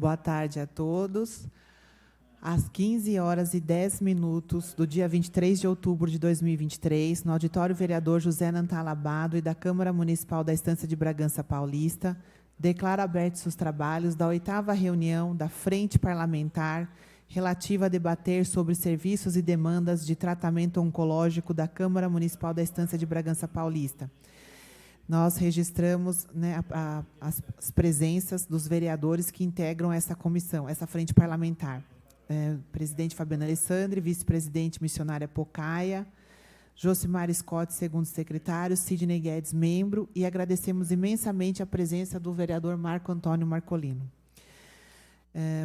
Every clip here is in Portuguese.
Boa tarde a todos. Às 15h10 do dia 23 de outubro de 2023, no auditório vereador José Nantalabado e da Câmara Municipal da Estância de Bragança Paulista, declaro abertos os trabalhos da 8ª reunião da Frente Parlamentar relativa a debater sobre serviços e demandas de tratamento oncológico da Câmara Municipal da Estância de Bragança Paulista. Nós registramos, né, as presenças dos vereadores que integram essa comissão, essa frente parlamentar. Presidente Fabiana Alessandri, vice-presidente missionária Pocaia, Josimar Scott, segundo secretário, Sidney Guedes, membro, e agradecemos imensamente a presença do vereador Marco Antônio Marcolino.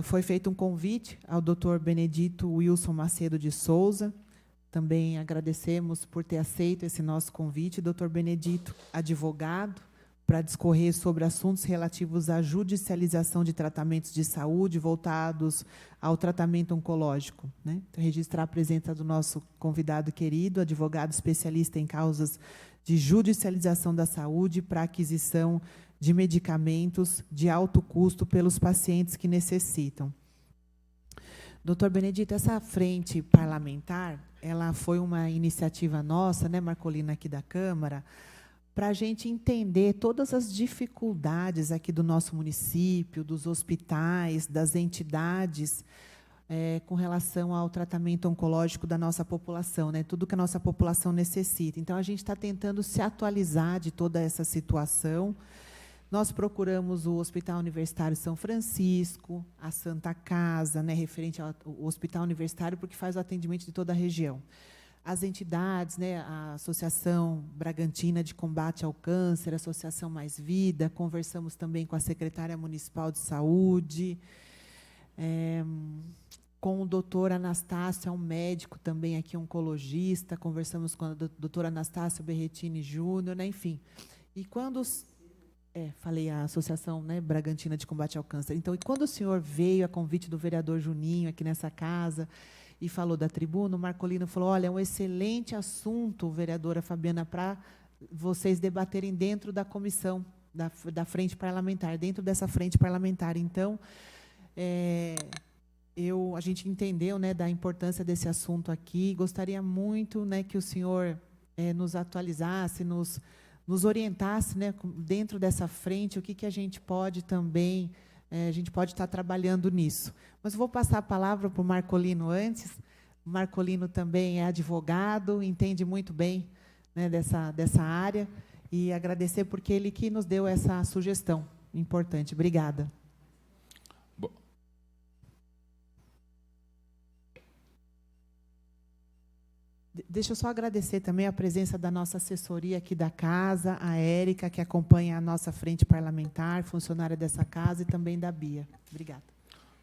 Foi feito um convite ao doutor Benedito Wilson Macedo de Souza. Também agradecemos por ter aceito esse nosso convite. Doutor Benedito, advogado, para discorrer sobre assuntos relativos à judicialização de tratamentos de saúde voltados ao tratamento oncológico, né? Então, registrar a presença do nosso convidado querido, advogado especialista em causas de judicialização da saúde para aquisição de medicamentos de alto custo pelos pacientes que necessitam. Doutor Benedito, essa frente parlamentar, ela foi uma iniciativa nossa, né, Marcolina, aqui da Câmara, para a gente entender todas as dificuldades aqui do nosso município, dos hospitais, das entidades, com relação ao tratamento oncológico da nossa população, né, tudo que a nossa população necessita. Então, a gente está tentando se atualizar de toda essa situação. Nós procuramos o Hospital Universitário São Francisco, a Santa Casa, né, referente ao Hospital Universitário, porque faz o atendimento de toda a região. As entidades, né, a Associação Bragantina de Combate ao Câncer, a Associação Mais Vida, conversamos também com a Secretária Municipal de Saúde, com o doutor Anastácio, um médico também aqui, oncologista, conversamos com a doutora Anastácio Berretini Júnior, né, enfim. E quando... falei a Associação, né, Bragantina de Combate ao Câncer. Então, e quando o senhor veio a convite do vereador Juninho aqui nessa casa e falou da tribuna, o Marcolino falou, olha, é um excelente assunto, vereadora Fabiana, para vocês debaterem dentro da comissão, da frente parlamentar, dentro dessa frente parlamentar. Então, a gente entendeu, né, da importância desse assunto aqui. Gostaria muito, né, que o senhor nos atualizasse, nos orientasse, né, dentro dessa frente, o que a gente pode também, a gente pode estar trabalhando nisso. Mas vou passar a palavra para o Marcolino antes. O Marcolino também é advogado, entende muito bem, né, dessa área, e agradecer porque ele que nos deu essa sugestão importante. Obrigada. Deixa eu só agradecer também a presença da nossa assessoria aqui da casa, a Érica, que acompanha a nossa frente parlamentar, funcionária dessa casa, e também da Bia. Obrigada.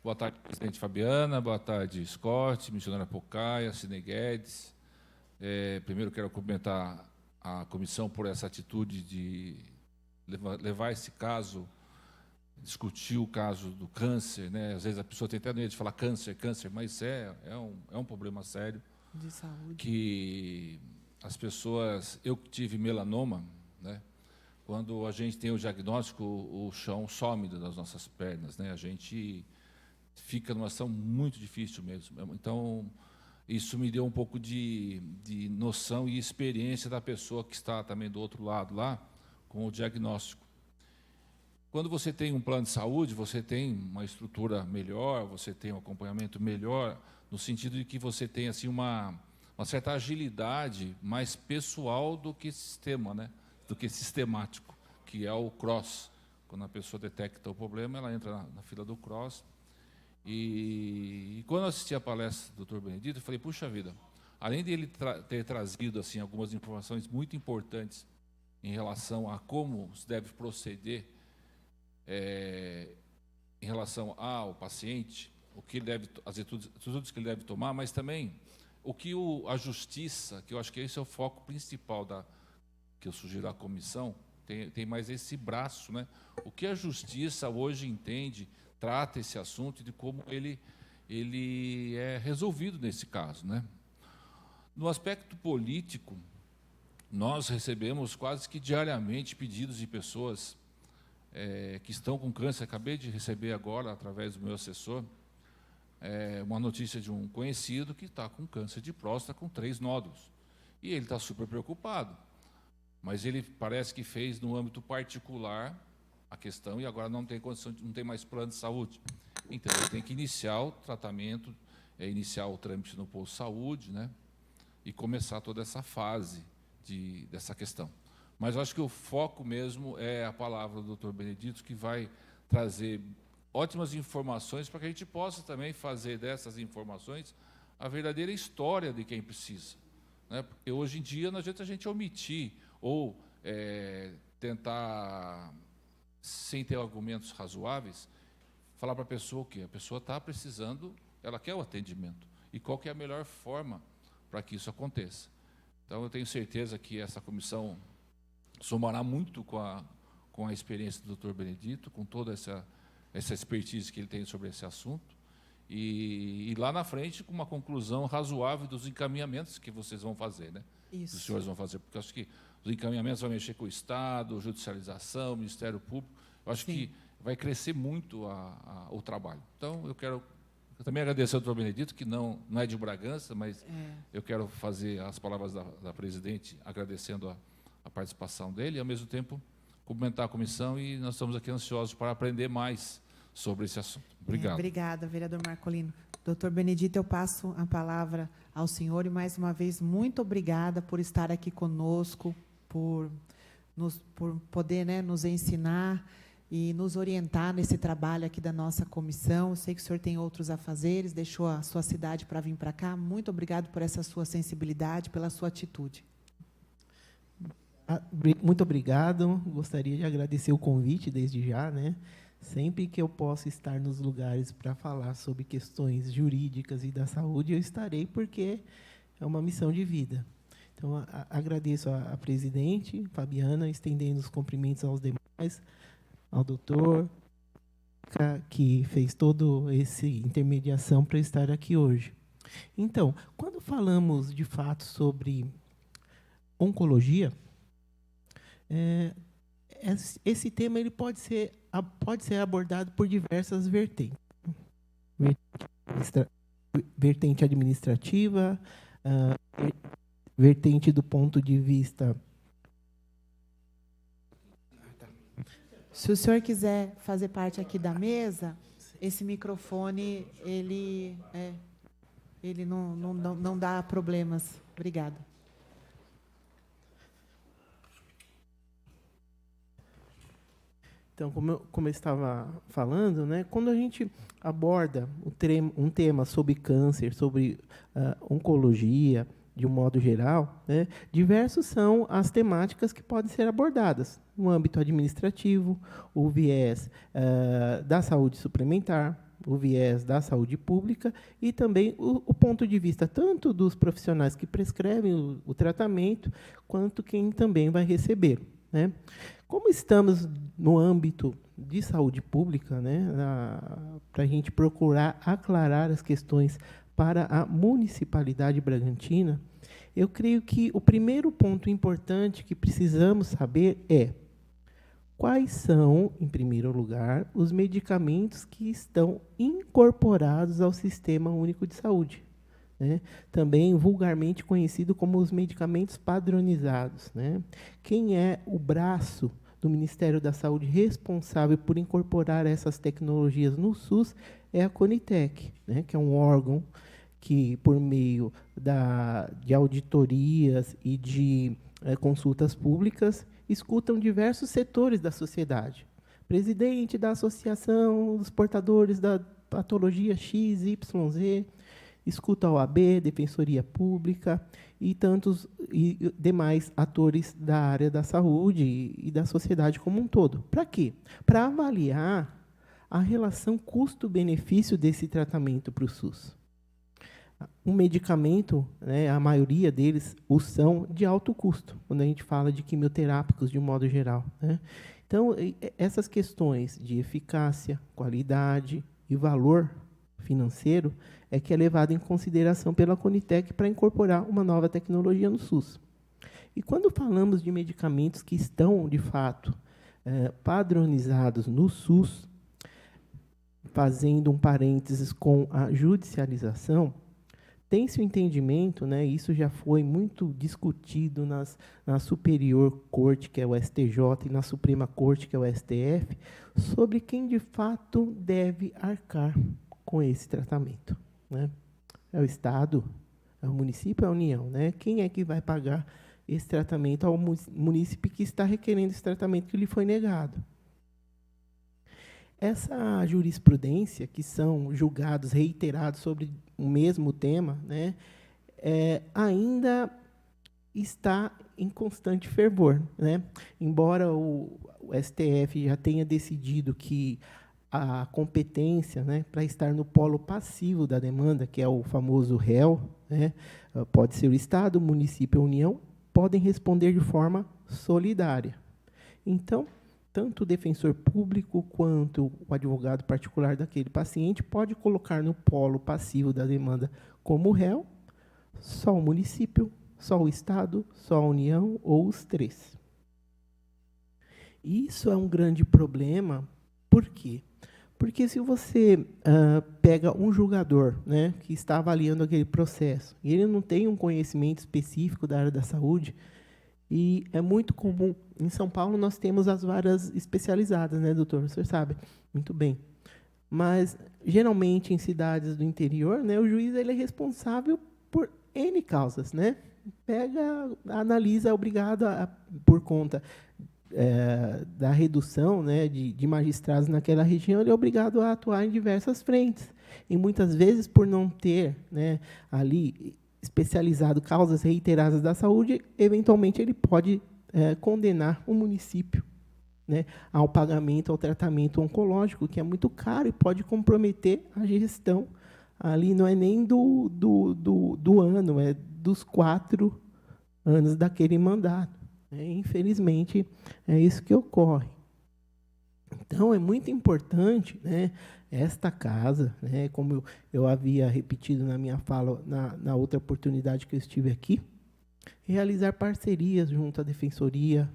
Boa tarde, presidente Fabiana. Boa tarde, Scott, missionária Pocaia, Sidney Guedes. Primeiro, quero cumprimentar a comissão por essa atitude de levar esse caso, discutir o caso do câncer, né? Às vezes a pessoa tem até medo de falar câncer, mas é um problema sério. De saúde. Que as pessoas... Eu tive melanoma, né? Quando a gente tem o diagnóstico, o chão some das nossas pernas, né? A gente fica numa situação muito difícil mesmo. Então, isso me deu um pouco de noção e experiência da pessoa que está também do outro lado lá, com o diagnóstico. Quando você tem um plano de saúde, você tem uma estrutura melhor, você tem um acompanhamento melhor, no sentido de que você tem assim, uma certa agilidade mais pessoal do que sistema, né? Do que sistemático, que é o CROSS. Quando a pessoa detecta o problema, ela entra na fila do CROSS. E quando eu assisti a palestra do Dr. Benedito, eu falei, puxa vida, além de ele ter trazido assim, algumas informações muito importantes em relação a como se deve proceder em relação ao paciente, o que ele deve, as atitudes que ele deve tomar, mas também o que a justiça, que eu acho que esse é o foco principal que eu sugiro à comissão, tem mais esse braço, né? O que a justiça hoje entende, trata esse assunto e de como ele é resolvido nesse caso, né? No aspecto político, nós recebemos quase que diariamente pedidos de pessoas que estão com câncer. Acabei de receber agora, através do meu assessor, uma notícia de um conhecido que está com câncer de próstata com 3 nódulos. E ele está super preocupado. Mas ele parece que fez no âmbito particular a questão e agora não tem condição, não tem mais plano de saúde. Então, ele tem que iniciar o tratamento, iniciar o trâmite no posto de saúde, né? E começar toda essa fase dessa questão. Mas eu acho que o foco mesmo é a palavra do Dr. Benedito, que vai trazer ótimas informações para que a gente possa também fazer dessas informações a verdadeira história de quem precisa, né? Porque hoje em dia não adianta a gente omitir ou tentar, sem ter argumentos razoáveis, falar para a pessoa o quê? A pessoa está precisando, ela quer o atendimento. E qual que é a melhor forma para que isso aconteça? Então, eu tenho certeza que essa comissão somará muito com a experiência do Dr. Benedito, com toda essa expertise que ele tem sobre esse assunto, e lá na frente com uma conclusão razoável dos encaminhamentos que vocês vão fazer, né? Isso. Os senhores vão fazer, porque eu acho que os encaminhamentos vão mexer com o Estado, judicialização, Ministério Público. Eu acho que vai crescer muito o trabalho. Então, eu também agradecer ao Dr. Benedito, que não é de Bragança, mas eu quero fazer as palavras da presidente, agradecendo a participação dele, e, ao mesmo tempo, cumprimentar a comissão, e nós estamos aqui ansiosos para aprender mais sobre esse assunto. Obrigado. Obrigada, vereador Marcolino. Doutor Benedito, eu passo a palavra ao senhor, e, mais uma vez, muito obrigada por estar aqui conosco, por poder, né, nos ensinar e nos orientar nesse trabalho aqui da nossa comissão. Eu sei que o senhor tem outros afazeres, deixou a sua cidade para vir para cá. Muito obrigado por essa sua sensibilidade, pela sua atitude. Muito obrigado. Gostaria de agradecer o convite desde já, né? Sempre que eu possa estar nos lugares para falar sobre questões jurídicas e da saúde, eu estarei, porque é uma missão de vida. Então, agradeço à presidente, Fabiana, estendendo os cumprimentos aos demais, ao doutor, que fez toda essa intermediação para estar aqui hoje. Então, quando falamos, de fato, sobre oncologia, esse tema ele pode ser abordado por diversas vertentes. Vertente administrativa, vertente do ponto de vista... Se o senhor quiser fazer parte aqui da mesa, esse microfone, ele não dá problemas. Obrigada. Então, como eu estava falando, né, quando a gente aborda um tema sobre câncer, sobre oncologia, de um modo geral, né, diversos são as temáticas que podem ser abordadas no âmbito administrativo, o viés da saúde suplementar, o viés da saúde pública e também o ponto de vista tanto dos profissionais que prescrevem o tratamento, quanto quem também vai receber, né? Como estamos no âmbito de saúde pública, né, para a gente procurar aclarar as questões para a municipalidade bragantina, eu creio que o primeiro ponto importante que precisamos saber é quais são, em primeiro lugar, os medicamentos que estão incorporados ao Sistema Único de Saúde, né? Também vulgarmente conhecido como os medicamentos padronizados, né? Quem é o braço do Ministério da Saúde responsável por incorporar essas tecnologias no SUS é a Conitec, né? Que é um órgão que, por meio de auditorias e de consultas públicas, escutam diversos setores da sociedade. Presidente da Associação dos Portadores da Patologia XYZ, escuta a OAB, Defensoria Pública e tantos e demais atores da área da saúde e da sociedade como um todo. Para quê? Para avaliar a relação custo-benefício desse tratamento para o SUS. Um medicamento, né, a maioria deles são de alto custo, quando a gente fala de quimioterápicos de um modo geral, né? Então, essas questões de eficácia, qualidade e valor financeiro é que é levado em consideração pela Conitec para incorporar uma nova tecnologia no SUS. E quando falamos de medicamentos que estão, de fato, padronizados no SUS, fazendo um parênteses com a judicialização, tem-se o entendimento, né, isso já foi muito discutido na Superior Corte, que é o STJ, e na Suprema Corte, que é o STF, sobre quem, de fato, deve arcar com esse tratamento. Né? É o Estado, é o município, é a União. Né? Quem é que vai pagar esse tratamento ao município que está requerendo esse tratamento que lhe foi negado? Essa jurisprudência, que são julgados reiterados sobre o mesmo tema, né, ainda está em constante fervor. Né? Embora o STF já tenha decidido que a competência, né, para estar no polo passivo da demanda, que é o famoso réu, né, pode ser o Estado, o município ou a União, podem responder de forma solidária. Então, tanto o defensor público quanto o advogado particular daquele paciente pode colocar no polo passivo da demanda como réu só o município, só o Estado, só a União ou os três. Isso é um grande problema. Por quê? Porque se você pega um julgador, né, que está avaliando aquele processo e ele não tem um conhecimento específico da área da saúde, e é muito comum, em São Paulo nós temos as varas especializadas, né, doutor? Você sabe muito bem. Mas, geralmente, em cidades do interior, né, o juiz ele é responsável por N causas. Né? Analisa, é obrigado, por conta da redução, né, de magistrados naquela região, ele é obrigado a atuar em diversas frentes. E, muitas vezes, por não ter, né, ali especializado causas reiteradas da saúde, eventualmente ele pode condenar o município, né, ao pagamento, ao tratamento oncológico, que é muito caro e pode comprometer a gestão. Ali não é nem do ano, é dos 4 anos daquele mandato. Infelizmente, é isso que ocorre. Então, é muito importante, né, esta casa, né, como eu havia repetido na minha fala na outra oportunidade que eu estive aqui, realizar parcerias junto à Defensoria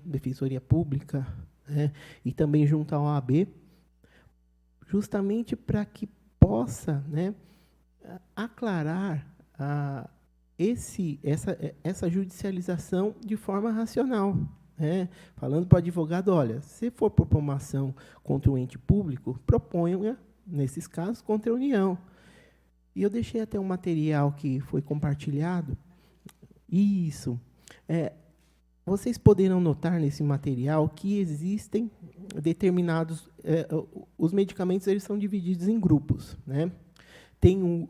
Pública, né, e também junto à OAB, justamente para que possa, né, aclarar essa judicialização de forma racional. Falando para o advogado, olha, se for propor uma ação contra o ente público, proponha, nesses casos, contra a União. E eu deixei até um material que foi compartilhado. Isso. Vocês poderão notar nesse material que existem determinados... os medicamentos eles são divididos em grupos. Né? Tem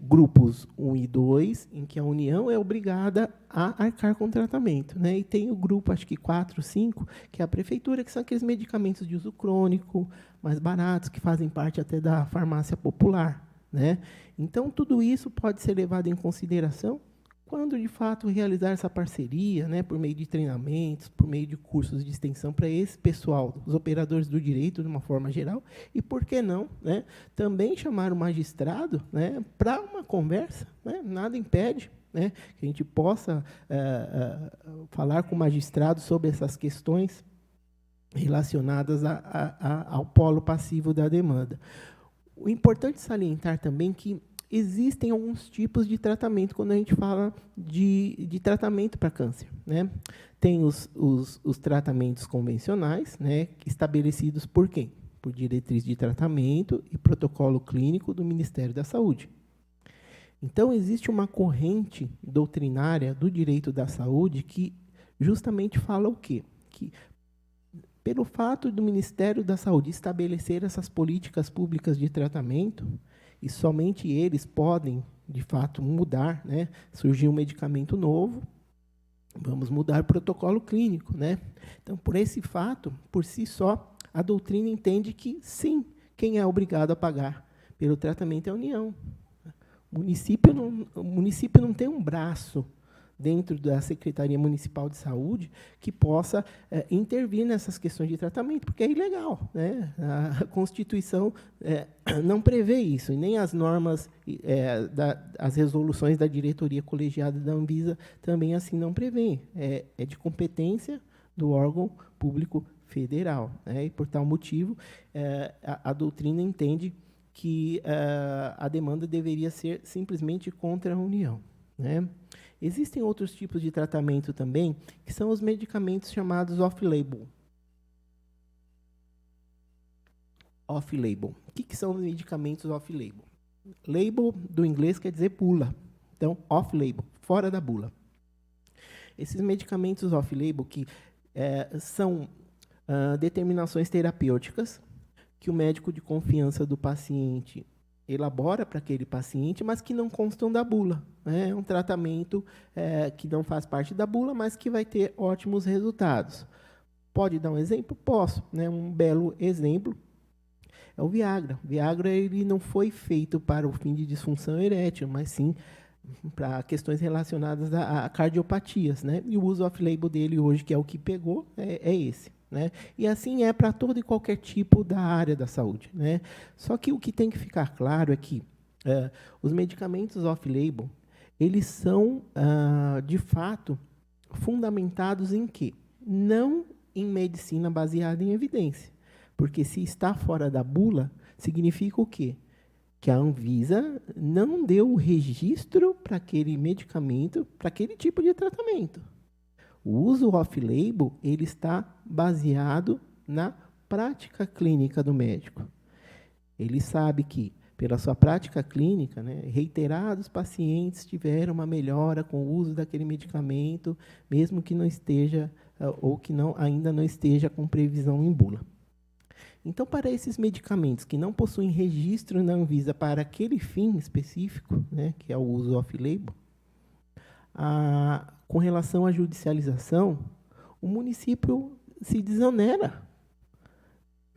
grupos 1 e 2, em que a União é obrigada a arcar com o tratamento. Né? E tem o grupo, acho que 4, 5, que é a prefeitura, que são aqueles medicamentos de uso crônico, mais baratos, que fazem parte até da farmácia popular. Né? Então, tudo isso pode ser levado em consideração quando, de fato, realizar essa parceria, né, por meio de treinamentos, por meio de cursos de extensão para esse pessoal, os operadores do direito, de uma forma geral, e, por que não, né, também chamar o magistrado, né, para uma conversa. Né, nada impede, né, que a gente possa falar com o magistrado sobre essas questões relacionadas ao polo passivo da demanda. O importante salientar também que existem alguns tipos de tratamento quando a gente fala de tratamento para câncer. Né? Tem os tratamentos convencionais, né, estabelecidos por quem? Por diretriz de tratamento e protocolo clínico do Ministério da Saúde. Então, existe uma corrente doutrinária do direito da saúde que justamente fala o quê? Que, pelo fato do Ministério da Saúde estabelecer essas políticas públicas de tratamento, e somente eles podem, de fato, mudar, né? Surgir um medicamento novo, vamos mudar o protocolo clínico. Né? Então, por esse fato, por si só, a doutrina entende que, sim, quem é obrigado a pagar pelo tratamento é a União. O município não tem um braço dentro da Secretaria Municipal de Saúde que possa intervir nessas questões de tratamento, porque é ilegal. Né? A Constituição não prevê isso, e nem as normas, as resoluções da diretoria colegiada da Anvisa também assim não prevêem. É de competência do órgão público federal, né? E, por tal motivo, a doutrina entende que a demanda deveria ser simplesmente contra a União, né? Existem outros tipos de tratamento também, que são os medicamentos chamados off-label. Off-label. O que são os medicamentos off-label? Label, do inglês, quer dizer bula. Então, off-label, fora da bula. Esses medicamentos off-label que são determinações terapêuticas que o médico de confiança do paciente elabora para aquele paciente, mas que não constam da bula. É um tratamento que não faz parte da bula, mas que vai ter ótimos resultados. Pode dar um exemplo? Posso. Né? Um belo exemplo é o Viagra. O Viagra ele não foi feito para o fim de disfunção erétil, mas sim para questões relacionadas a cardiopatias, né? E o uso off-label dele hoje, que é o que pegou, é esse, né? E assim é para todo e qualquer tipo da área da saúde, né? Só que o que tem que ficar claro é que os medicamentos off-label, eles são, de fato, fundamentados em quê? Não em medicina baseada em evidência. Porque se está fora da bula, significa o quê? Que a Anvisa não deu o registro para aquele medicamento, para aquele tipo de tratamento. O uso off-label ele está baseado na prática clínica do médico. Ele sabe que, pela sua prática clínica, né, reiterados pacientes tiveram uma melhora com o uso daquele medicamento, mesmo que não esteja, ou que ainda não esteja com previsão em bula. Então, para esses medicamentos que não possuem registro na Anvisa para aquele fim específico, né, que é o uso off-label, com relação à judicialização, o município se desonera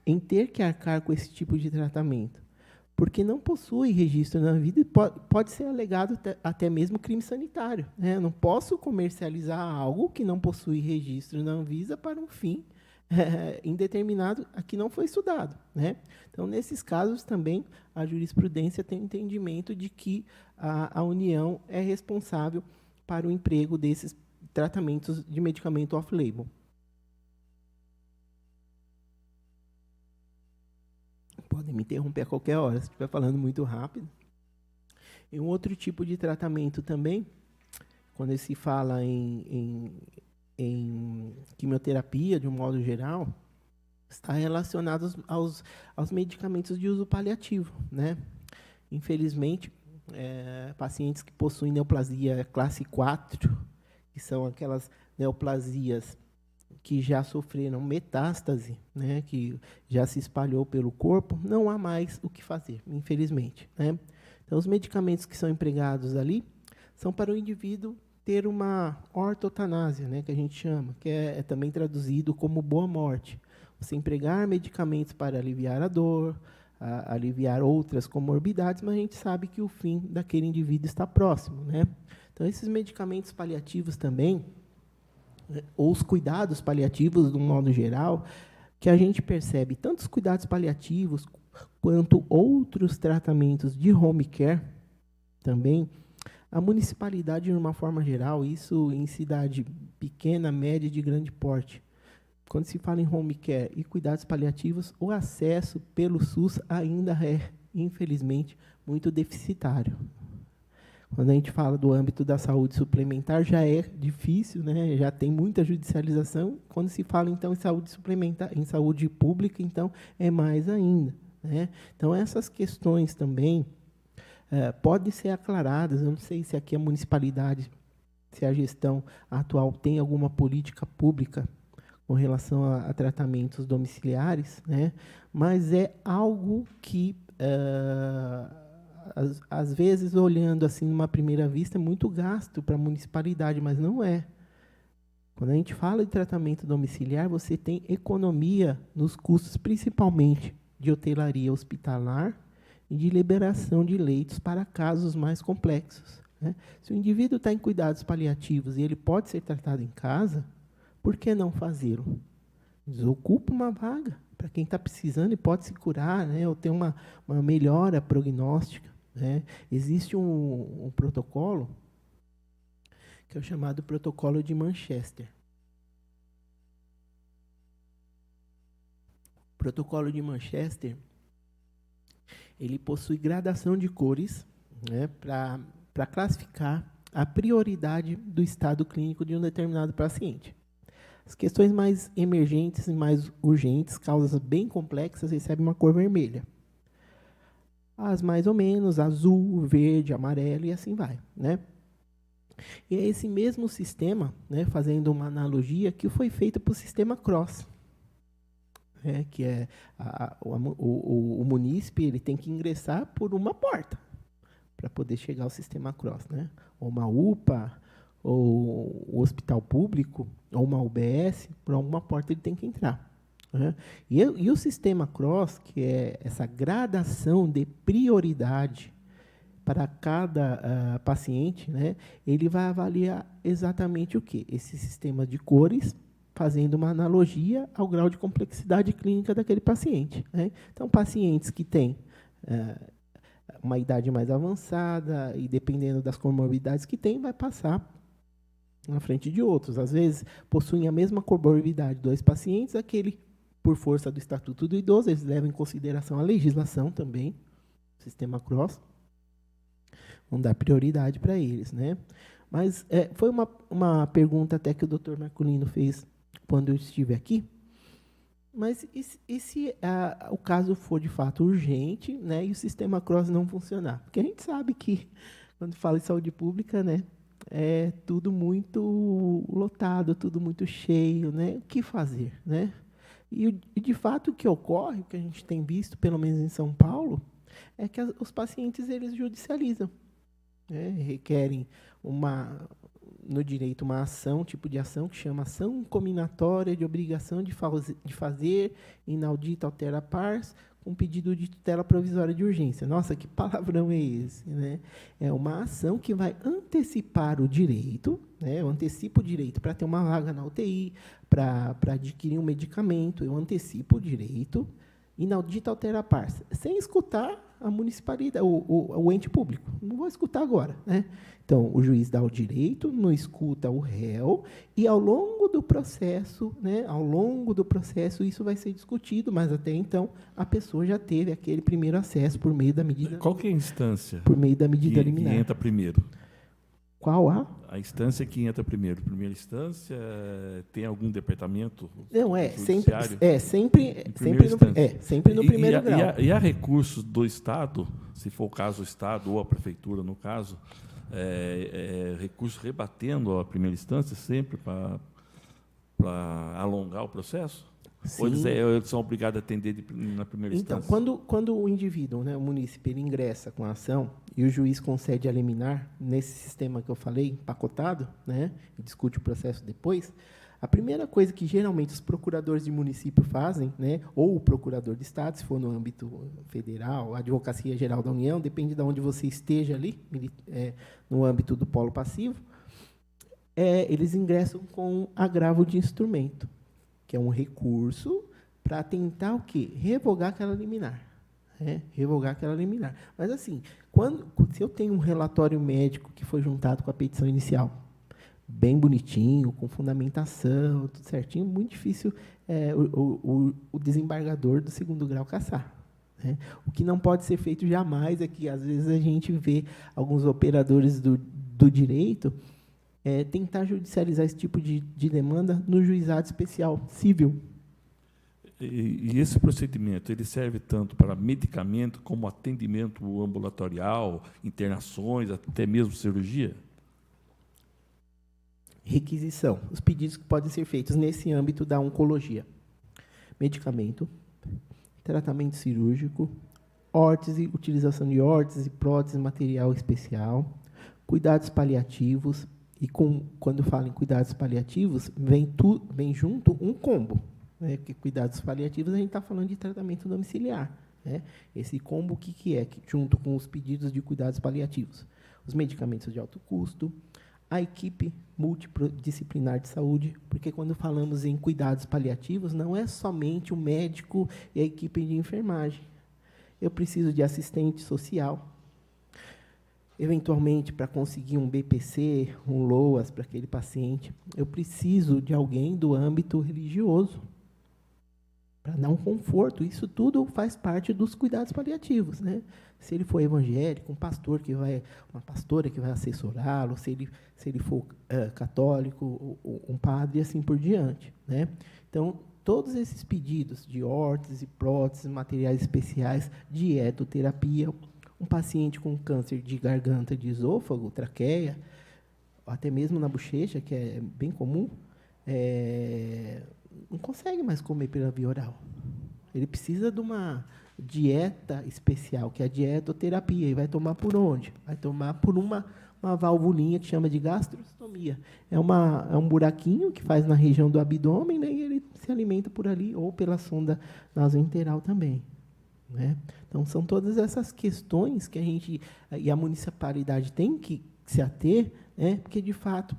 em ter que arcar com esse tipo de tratamento, porque não possui registro na Anvisa e pode ser alegado até mesmo crime sanitário. Né? Eu não posso comercializar algo que não possui registro na Anvisa para um fim indeterminado que não foi estudado, né? Então, nesses casos também, a jurisprudência tem entendimento de que a União é responsável para o emprego desses tratamentos de medicamento off-label. Podem me interromper a qualquer hora, se estiver falando muito rápido. E um outro tipo de tratamento também, quando se fala em quimioterapia, de um modo geral, está relacionado aos medicamentos de uso paliativo, né? Infelizmente, pacientes que possuem neoplasia classe 4, que são aquelas neoplasias que já sofreram metástase, né, que já se espalhou pelo corpo, não há mais o que fazer, infelizmente, né? Então, os medicamentos que são empregados ali são para o indivíduo ter uma ortotanásia, né, que a gente chama, que é também traduzido como boa morte. Você empregar medicamentos para aliviar a dor, aliviar outras comorbidades, mas a gente sabe que o fim daquele indivíduo está próximo, né? Então, esses medicamentos paliativos também, ou os cuidados paliativos, de um modo geral, que a gente percebe tanto os cuidados paliativos quanto outros tratamentos de home care também. A municipalidade, de uma forma geral, isso em cidade pequena, média e de grande porte, quando se fala em home care e cuidados paliativos, o acesso pelo SUS ainda é, infelizmente, muito deficitário. Quando a gente fala do âmbito da saúde suplementar, já é difícil, né? Já tem muita judicialização. Quando se fala, então, em saúde suplementar, em saúde pública, então, é mais ainda, né? Então, essas questões também podem ser aclaradas. Eu não sei se aqui a municipalidade, se a gestão atual tem alguma política pública com relação a tratamentos domiciliares, né? Mas é algo que, às vezes, olhando assim numa primeira vista, é muito gasto para a municipalidade, mas não é. Quando a gente fala de tratamento domiciliar, você tem economia nos custos, principalmente de hotelaria hospitalar e de liberação de leitos para casos mais complexos, né? Se o indivíduo está em cuidados paliativos e ele pode ser tratado em casa, por que não fazê-lo? Desocupa uma vaga para quem está precisando e pode se curar, né? Ou ter uma melhora prognóstica, né? Existe um protocolo que é o chamado protocolo de Manchester. protocolo de Manchester, ele possui gradação de cores, né, para classificar a prioridade do estado clínico de um determinado paciente. As questões mais emergentes e mais urgentes, causas bem complexas, recebem uma cor vermelha. As mais ou menos, azul, verde, amarelo e assim vai, né? E é esse mesmo sistema, né, fazendo uma analogia, que foi feito para o sistema CROSS, que é o munícipe, ele tem que ingressar por uma porta para poder chegar ao sistema CROSS, né? Ou uma UPA, ou o hospital público, ou uma UBS, por alguma porta ele tem que entrar, né? E o sistema CROSS, que é essa gradação de prioridade para cada paciente, né, ele vai avaliar exatamente o quê? Esse sistema de cores, fazendo uma analogia ao grau de complexidade clínica daquele paciente, né? Então, pacientes que têm uma idade mais avançada e, dependendo das comorbidades que tem, vai passar na frente de outros. Às vezes, possuem a mesma comorbidade dois pacientes, aquele, por força do Estatuto do Idoso, eles levam em consideração a legislação também, sistema CROSS, vão dar prioridade para eles, né? Mas foi uma pergunta até que o Dr. Marculino fez quando eu estive aqui. Mas e se o caso for de fato urgente, né, e o sistema CROSS não funcionar? Porque a gente sabe que, quando fala em saúde pública, né, é tudo muito lotado, tudo muito cheio, né? O que fazer, né? E de fato o que ocorre, o que a gente tem visto, pelo menos em São Paulo, é que os pacientes eles judicializam, né? Requerem no direito uma ação, tipo de ação que chama ação cominatória de obrigação de fazer inaudita altera pars com pedido de tutela provisória de urgência. Nossa, que palavrão é esse, né? É uma ação que vai antecipar o direito, né? Eu antecipo o direito para ter uma vaga na UTI, para adquirir um medicamento, eu antecipo o direito, inaudita altera pars, sem escutar a municipalidade, o ente público. Não vou escutar agora, né? Então, o juiz dá o direito, não escuta o réu, e ao longo do processo, né, isso vai ser discutido, mas até então a pessoa já teve aquele primeiro acesso por meio da medida. Qual que é a instância? Por meio da medida liminar. Que entra primeiro? Qual a instância que entra primeiro? Primeira instância, tem algum departamento? Não, judiciário? sempre no primeiro grau. E há recursos do Estado, se for o caso o Estado ou a Prefeitura, no caso, recursos rebatendo a primeira instância sempre para alongar o processo? Sim. Ou eles são obrigados a atender na primeira instância? Então, quando o indivíduo, né, o munícipe, ele ingressa com a ação e o juiz concede a liminar, nesse sistema que eu falei, empacotado, né, e discute o processo depois, a primeira coisa que geralmente os procuradores de município fazem, né, ou o procurador de Estado, se for no âmbito federal, a Advocacia Geral da União, depende de onde você esteja ali, no âmbito do polo passivo, eles ingressam com agravo de instrumento, que é um recurso para tentar o quê? Revogar aquela liminar. Revogar aquela liminar. Mas, assim, se eu tenho um relatório médico que foi juntado com a petição inicial, bem bonitinho, com fundamentação, tudo certinho, muito difícil o desembargador do segundo grau cassar, né? O que não pode ser feito jamais é que, às vezes, a gente vê alguns operadores do direito tentar judicializar esse tipo de demanda no juizado especial civil. E esse procedimento ele serve tanto para medicamento como atendimento ambulatorial, internações, até mesmo cirurgia? Requisição. Os pedidos que podem ser feitos nesse âmbito da oncologia. Medicamento, tratamento cirúrgico, órtese, utilização de órtese, prótese, material especial, cuidados paliativos. E quando falo em cuidados paliativos, vem junto um combo, né? Porque cuidados paliativos, a gente está falando de tratamento domiciliar, né? Esse combo, o que é? Junto com os pedidos de cuidados paliativos. Os medicamentos de alto custo, a equipe multidisciplinar de saúde, porque quando falamos em cuidados paliativos, não é somente o médico e a equipe de enfermagem. Eu preciso de assistente social, eventualmente, para conseguir um BPC, um LOAS para aquele paciente, eu preciso de alguém do âmbito religioso para dar um conforto. Isso tudo faz parte dos cuidados paliativos, né? Se ele for evangélico, uma pastora que vai assessorá-lo, se ele for católico, um padre, e assim por diante, né? Então, todos esses pedidos de órteses e próteses, materiais especiais, dietoterapia, um paciente com câncer de garganta, de esôfago, traqueia, até mesmo na bochecha, que é bem comum, não consegue mais comer pela via oral. Ele precisa de uma dieta especial, que é a dietoterapia. E vai tomar por onde? Vai tomar por uma valvulinha que chama de gastrostomia. É um buraquinho que faz na região do abdômen, né, e ele se alimenta por ali, ou pela sonda nasoenteral também, né? Então, são todas essas questões que a gente e a municipalidade tem que se ater, né, porque, de fato,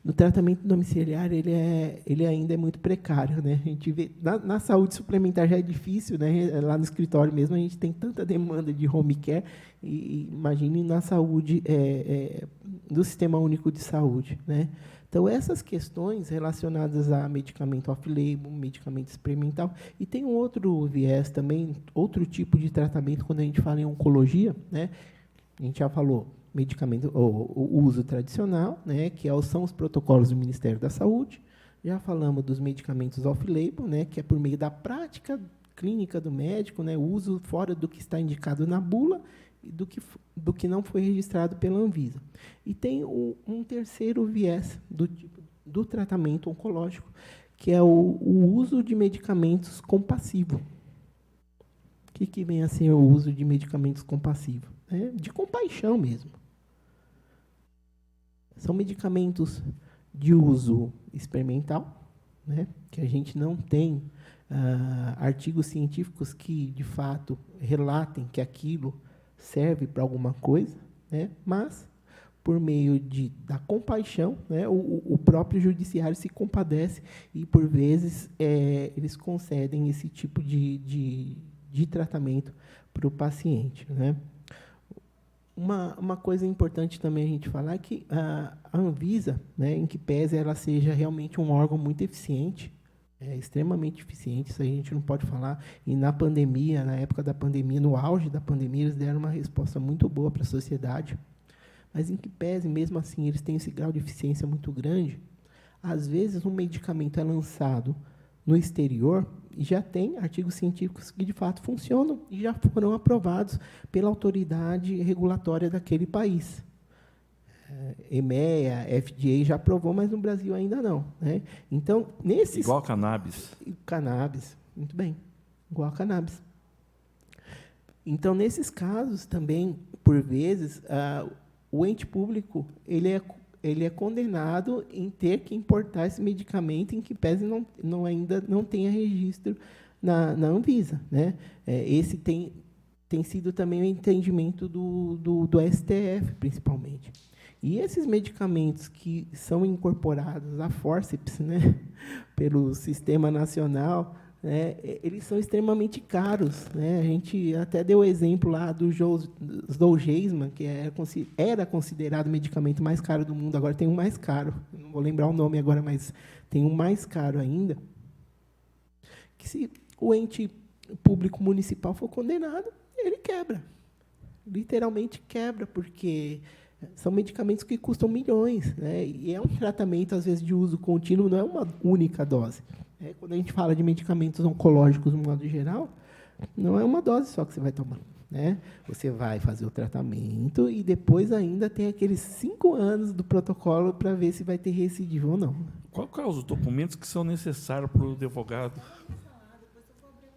no tratamento domiciliar, ele ainda é muito precário, né? A gente vê, na saúde suplementar já é difícil, né? Lá no escritório mesmo, a gente tem tanta demanda de home care, e imagine na saúde do Sistema Único de Saúde, né? Então, essas questões relacionadas a medicamento off-label, medicamento experimental, e tem um outro viés também, outro tipo de tratamento, quando a gente fala em oncologia, né? A gente já falou medicamento, o uso tradicional, né, que são os protocolos do Ministério da Saúde. Já falamos dos medicamentos off-label, né, que é por meio da prática clínica do médico, né, o uso fora do que está indicado na bula e do que não foi registrado pela Anvisa. E tem um terceiro viés do tratamento oncológico, que é o uso de medicamentos compassivo. O que vem a ser o uso de medicamentos compassivos? De compaixão mesmo. São medicamentos de uso experimental, né, que a gente não tem artigos científicos que, de fato, relatem que aquilo serve para alguma coisa, né, mas, por meio da compaixão, né, o próprio judiciário se compadece e, por vezes, eles concedem esse tipo de tratamento para o paciente, né? Uma coisa importante também a gente falar é que a Anvisa, né, em que pese ela seja realmente um órgão muito eficiente, extremamente eficiente, isso a gente não pode falar, e na pandemia, na época da pandemia, no auge da pandemia, eles deram uma resposta muito boa para a sociedade, mas em que pese, mesmo assim, eles têm esse grau de eficiência muito grande, às vezes um medicamento é lançado no exterior e já tem artigos científicos que, de fato, funcionam e já foram aprovados pela autoridade regulatória daquele país. EMEA, FDA já aprovou, mas no Brasil ainda não, né? Então, igual cannabis. Cannabis, muito bem. Igual cannabis. Então, nesses casos, também, por vezes, o ente público ele é condenado em ter que importar esse medicamento em que pese ainda não tenha registro na Anvisa, né? Esse tem sido também o entendimento do STF, principalmente. E esses medicamentos que são incorporados a forceps, né, pelo Sistema Nacional, né, eles são extremamente caros, né? A gente até deu o exemplo lá do Zolgensma, que era considerado o medicamento mais caro do mundo, agora tem um mais caro, não vou lembrar o nome agora, mas tem um mais caro ainda, que se o ente público municipal for condenado, ele quebra, literalmente quebra, porque são medicamentos que custam milhões, né? E é um tratamento, às vezes, de uso contínuo, não é uma única dose. Quando a gente fala de medicamentos oncológicos, no modo geral, não é uma dose só que você vai tomar, né? Você vai fazer o tratamento e depois ainda tem aqueles 5 anos do protocolo para ver se vai ter recidiva ou não. Quais são os documentos que são necessários para o advogado?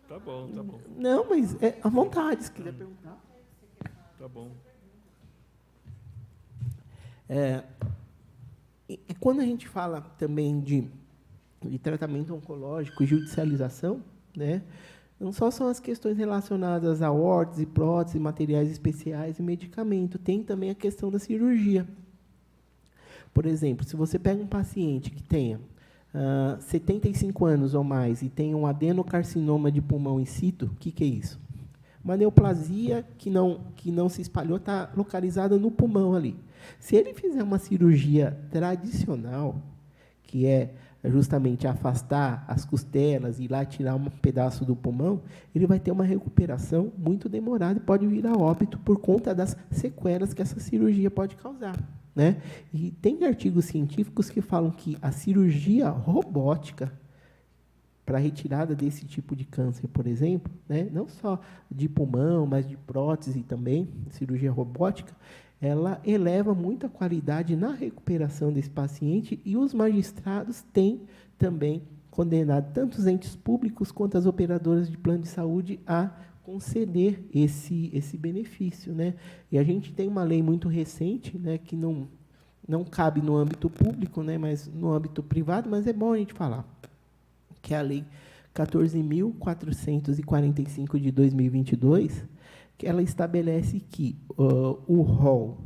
Tá bom. Não, mas à vontade, se quiser perguntar. Tá bom. E quando a gente fala também de tratamento oncológico e judicialização, né, não só são as questões relacionadas a órteses, próteses, materiais especiais e medicamento, tem também a questão da cirurgia. Por exemplo, se você pega um paciente que tenha 75 anos ou mais e tem um adenocarcinoma de pulmão in situ, o que é isso? Uma neoplasia que não se espalhou, está localizada no pulmão ali. Se ele fizer uma cirurgia tradicional, que é justamente afastar as costelas e ir lá tirar um pedaço do pulmão, ele vai ter uma recuperação muito demorada e pode vir a óbito por conta das sequelas que essa cirurgia pode causar, né? E tem artigos científicos que falam que a cirurgia robótica para a retirada desse tipo de câncer, por exemplo, né, não só de pulmão, mas de prótese também, cirurgia robótica, ela eleva muito a qualidade na recuperação desse paciente e os magistrados têm também condenado tanto os entes públicos quanto as operadoras de plano de saúde a conceder esse benefício, né? E a gente tem uma lei muito recente, né, que não cabe no âmbito público, né, mas no âmbito privado, mas é bom a gente falar, que é a Lei 14.445 de 2022, que ela estabelece que o rol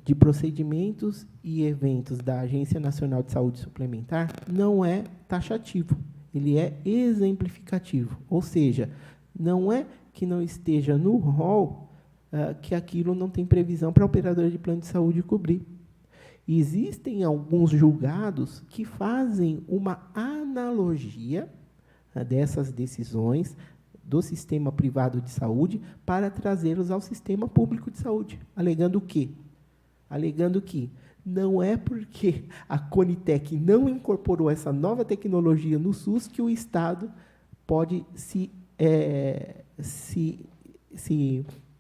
de procedimentos e eventos da Agência Nacional de Saúde Suplementar não é taxativo, ele é exemplificativo, ou seja, não é que não esteja no rol que aquilo não tem previsão para a operadora de plano de saúde cobrir. Existem alguns julgados que fazem uma analogia dessas decisões do sistema privado de saúde para trazê-los ao sistema público de saúde, alegando o quê? Alegando que não é porque a Conitec não incorporou essa nova tecnologia no SUS que o Estado pode se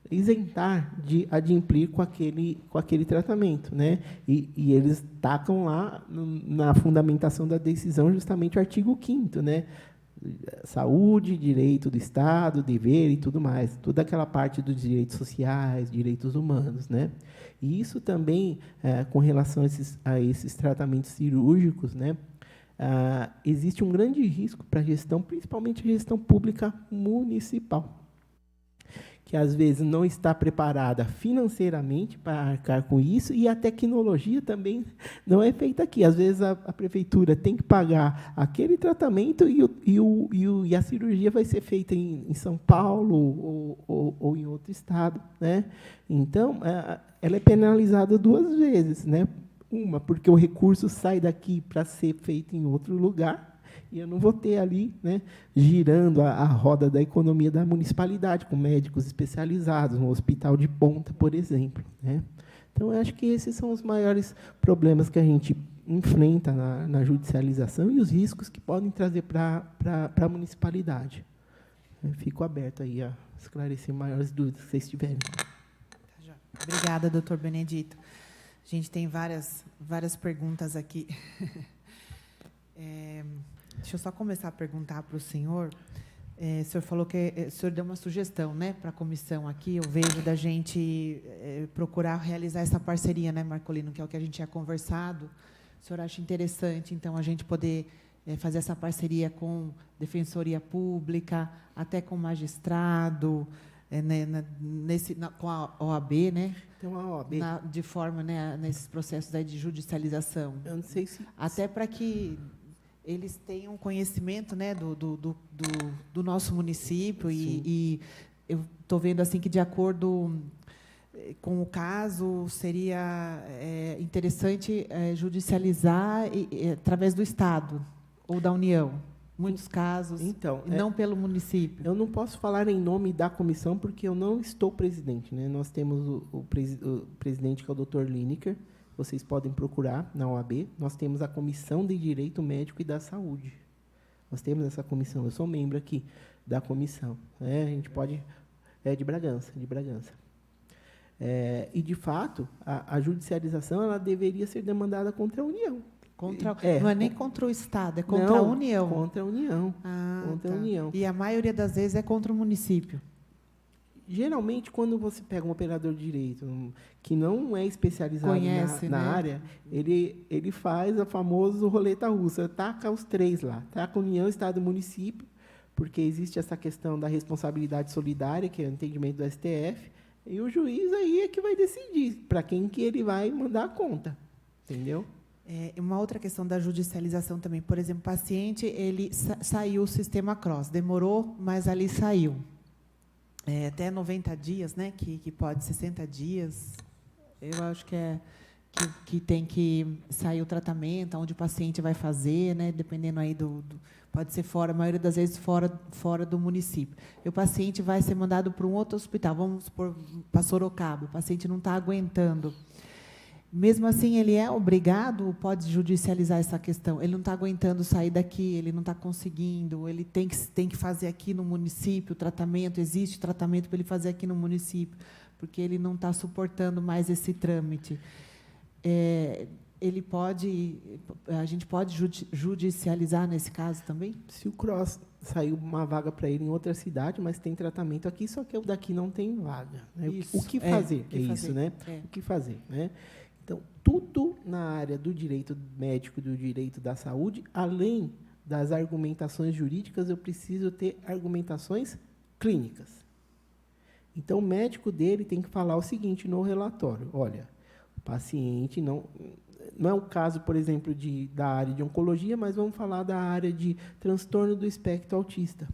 isentar de adimplir com aquele tratamento, né? E eles tacam lá na fundamentação da decisão justamente o artigo 5º, né? Saúde, direito do Estado, dever e tudo mais, toda aquela parte dos direitos sociais, direitos humanos, né? E isso também, com relação a esses tratamentos cirúrgicos, né? Existe um grande risco para a gestão, principalmente a gestão pública municipal, que às vezes não está preparada financeiramente para arcar com isso, e a tecnologia também não é feita aqui. Às vezes a prefeitura tem que pagar aquele tratamento e a cirurgia vai ser feita em São Paulo ou em outro estado, né? Então, ela é penalizada duas vezes, né? Uma, porque o recurso sai daqui para ser feito em outro lugar, e eu não vou ter ali, né, girando a roda da economia da municipalidade, com médicos especializados, um hospital de ponta, por exemplo, né? Então, eu acho que esses são os maiores problemas que a gente enfrenta na judicialização e os riscos que podem trazer para a municipalidade. Eu fico aberto aí a esclarecer maiores dúvidas que vocês tiverem. Obrigada, doutor Benedito. A gente tem várias perguntas aqui. Deixa eu só começar a perguntar para o senhor. O senhor falou que o senhor deu uma sugestão, né, para a comissão aqui. Eu vejo da gente procurar realizar essa parceria, né, Marcolino, que é o que a gente tinha conversado. O senhor acha interessante, então, a gente poder fazer essa parceria com Defensoria Pública, até com o magistrado, com a OAB, né? Tem uma OAB. De forma, né, nesses processos aí de judicialização. Eu não sei se... Até para que eles tenham conhecimento, né, do nosso município. E eu estou vendo assim que, de acordo com o caso, seria interessante judicializar através do Estado ou da União. Muitos casos, então, não pelo município. Eu não posso falar em nome da comissão, porque eu não estou presidente, né? Nós temos o presidente, que é o Dr. Lineker, vocês podem procurar na OAB. Nós temos a Comissão de Direito Médico e da Saúde. Nós temos essa comissão, eu sou membro aqui da comissão. A gente pode... de Bragança. E, de fato, a judicialização ela deveria ser demandada contra a União. Não é nem contra o Estado, é contra a União. Contra a União. Contra a União. E a maioria das vezes é contra o município. Geralmente, quando você pega um operador de direito que não é especializado na área, ele faz a famosa roleta russa, taca os três lá, taca a União, Estado e município, porque existe essa questão da responsabilidade solidária, que é o entendimento do STF, e o juiz aí é que vai decidir para quem que ele vai mandar a conta, entendeu? Uma outra questão da judicialização também, por exemplo, o paciente ele saiu o sistema CROSS, demorou, mas ali saiu. Até 90 dias, né, que pode 60 dias, eu acho que que tem que sair o tratamento, onde o paciente vai fazer, né, dependendo aí pode ser fora, a maioria das vezes fora do município. E o paciente vai ser mandado para um outro hospital, vamos supor, para Sorocaba, o paciente não está aguentando. Mesmo assim, ele é obrigado, pode judicializar essa questão, ele não está aguentando sair daqui, ele não está conseguindo, ele tem que fazer aqui no município o tratamento, existe tratamento para ele fazer aqui no município, porque ele não está suportando mais esse trâmite. A gente pode judicializar nesse caso também? Se o CROSS saiu uma vaga para ele em outra cidade, mas tem tratamento aqui, só que o daqui não tem vaga. Né? O que fazer? Isso, né? O que fazer? Né? Então, tudo na área do direito médico e do direito da saúde, além das argumentações jurídicas, eu preciso ter argumentações clínicas. Então, o médico dele tem que falar o seguinte no relatório: olha, o paciente não é o caso, por exemplo, da área de oncologia, mas vamos falar da área de transtorno do espectro autista.